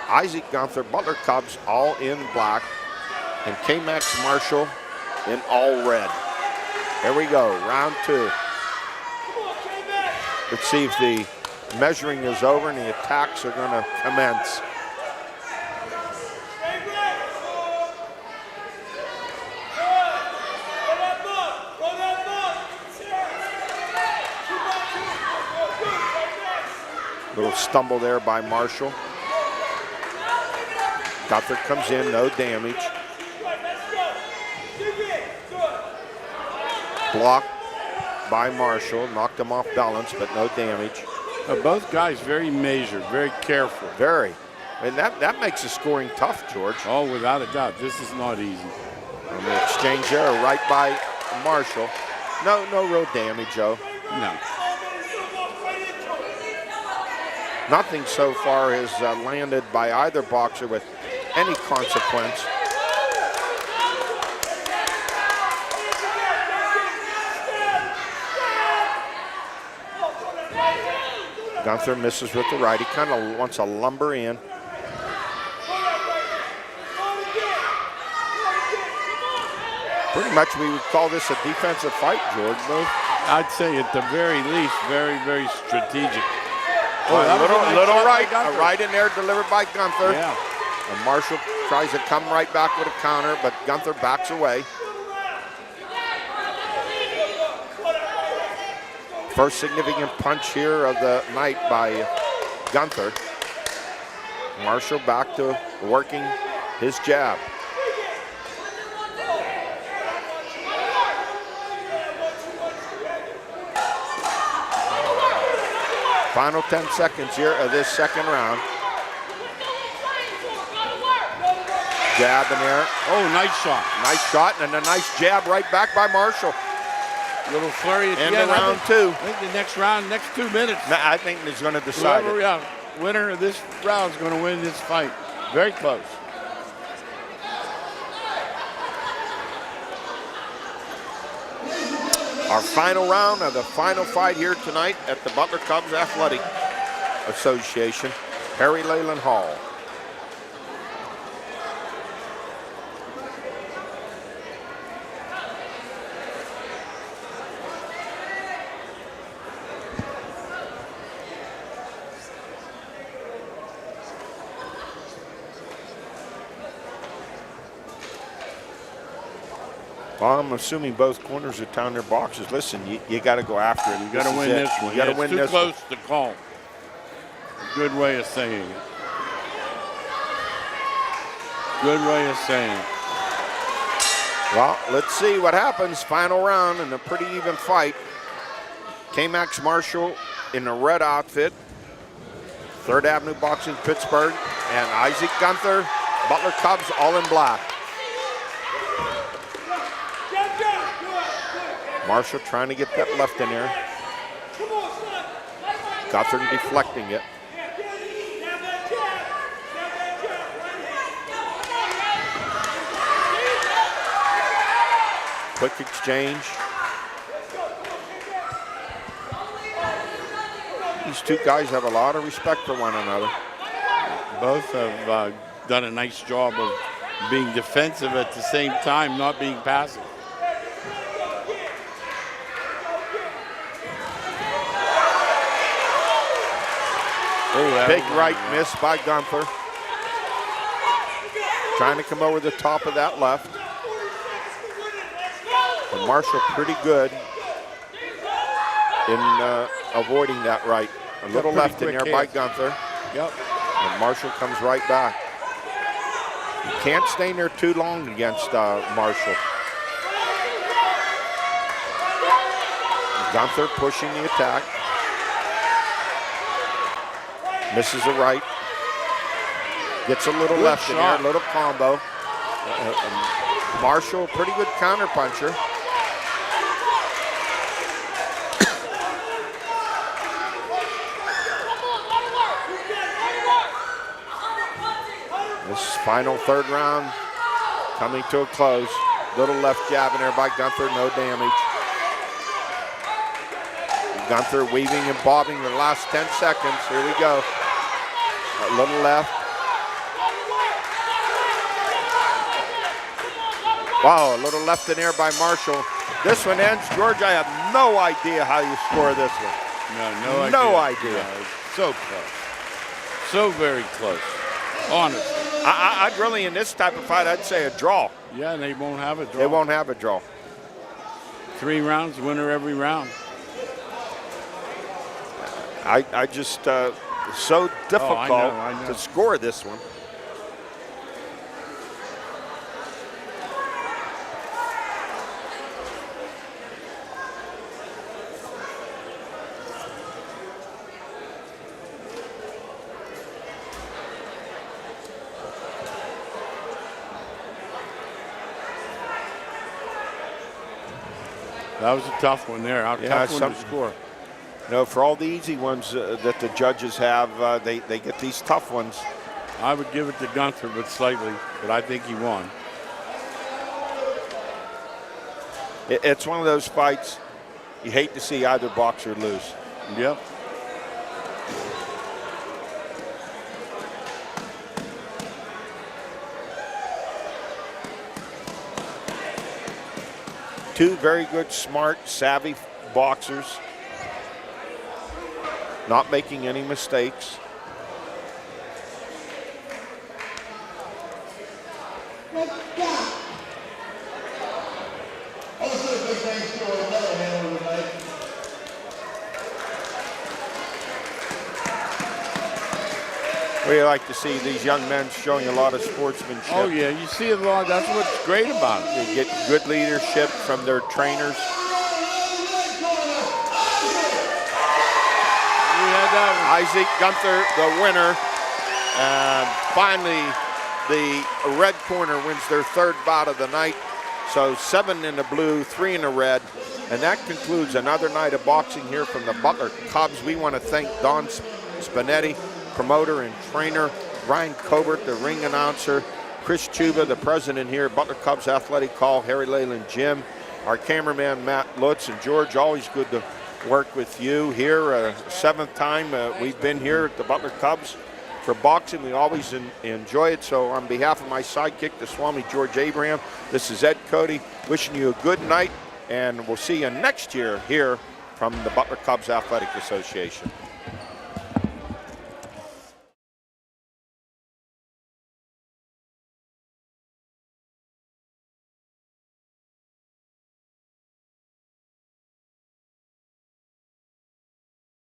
Isaac Guenther, Butler Cubs, all in black, and Kamax Marshall in all red. Here we go, round 2. Let's see if the measuring is over and the attacks are going to commence. Little stumble there by Marshall. Guenther comes in, no damage. Blocked by Marshall, knocked him off balance, but no damage. Both guys very measured, very careful. Very. And that makes the scoring tough, George. Oh, without a doubt. This is not easy. And the exchange there right by Marshall. No real damage, Joe. No. Nothing so far has landed by either boxer with any consequence. Guenther misses with the right. He kind of wants to lumber in. Pretty much we would call this a defensive fight, George. I'd say at the very least, very, very strategic. Oh, a little right. A right in there delivered by Guenther. Yeah. And Marshall tries to come right back with a counter, but Guenther backs away. First significant punch here of the night by Guenther. Marshall back to working his jab. Final 10 seconds here of this second round. Jab in there. Oh, nice shot. Nice shot and a nice jab right back by Marshall. Little flurry at End the of end. round 2. I think the next round, next 2 minutes. I think he's going to decide Whoever, it. Winner of this round is going to win this fight. Very close. Our final round of the final fight here tonight at the Butler Cubs Athletic Association, Harry Leland Hall. Well, I'm assuming both corners are down their boxes. Listen, you got to go after it. You got to win this one. You got to win this one. It's too close to call. Good way of saying it. Good way of saying it. Well, let's see what happens. Final round in a pretty even fight. Kamax Marshall in the red outfit. 3rd Avenue Boxing, Pittsburgh. And Isaac Guenther, Butler Cubs, all in black. Marshall trying to get that left in there. Guenther deflecting it. Quick exchange. These two guys have a lot of respect for one another. Both have done a nice job of being defensive at the same time, not being passive. Oh, big right miss by Guenther. Trying to come over the top of that left. And Marshall pretty good in avoiding that right. A little left in there by Guenther. Yep. And Marshall comes right back. You can't stay in there too long against Marshall. Guenther pushing the attack. Misses the right. Gets a little left in there, a little combo. Marshall, pretty good counter puncher. This final third round coming to a close. Little left jab in there by Guenther, no damage. Guenther weaving and bobbing the last 10 seconds. Here we go. A little left. Wow, a little left in there by Marshall. This one ends. George, I have no idea how you score this one. No idea. No idea. No, it's so close. So very close. Honestly. I'd really, in this type of fight, I'd say a draw. Yeah, and they won't have a draw. They won't have a draw. 3 rounds, winner every round. I just, so difficult I know. to score this one. That was a tough one there. Tough one to score. You know, for all the easy ones that the judges have, they get these tough ones. I would give it to Guenther, but slightly, but I think he won. It's one of those fights you hate to see either boxer lose. Yep. Two very good, smart, savvy boxers. Not making any mistakes. Also, big thanks to our medal handler tonight. We like to see these young men showing a lot of sportsmanship. Oh, yeah, you see a lot. That's what's great about it. They get good leadership from their trainers. Isaac Guenther, the winner. And finally, the red corner wins their third bout of the night. So 7 in the blue, 3 in the red. And that concludes another night of boxing here from the Butler Cubs. We want to thank Don Spinetti, promoter and trainer, Ryan Cobert, the ring announcer, Chris Chuba, the president here, Butler Cubs Athletic Hall, Harry Leland Gym, our cameraman Matt Lutz, and George, always good to work with you here. 7th time we've been here at the Butler Cubs for boxing. We always enjoy it. So on behalf of my sidekick, the Swami George Abraham, this is Ed Cody, wishing you a good night, and we'll see you next year here from the Butler Cubs Athletic Association.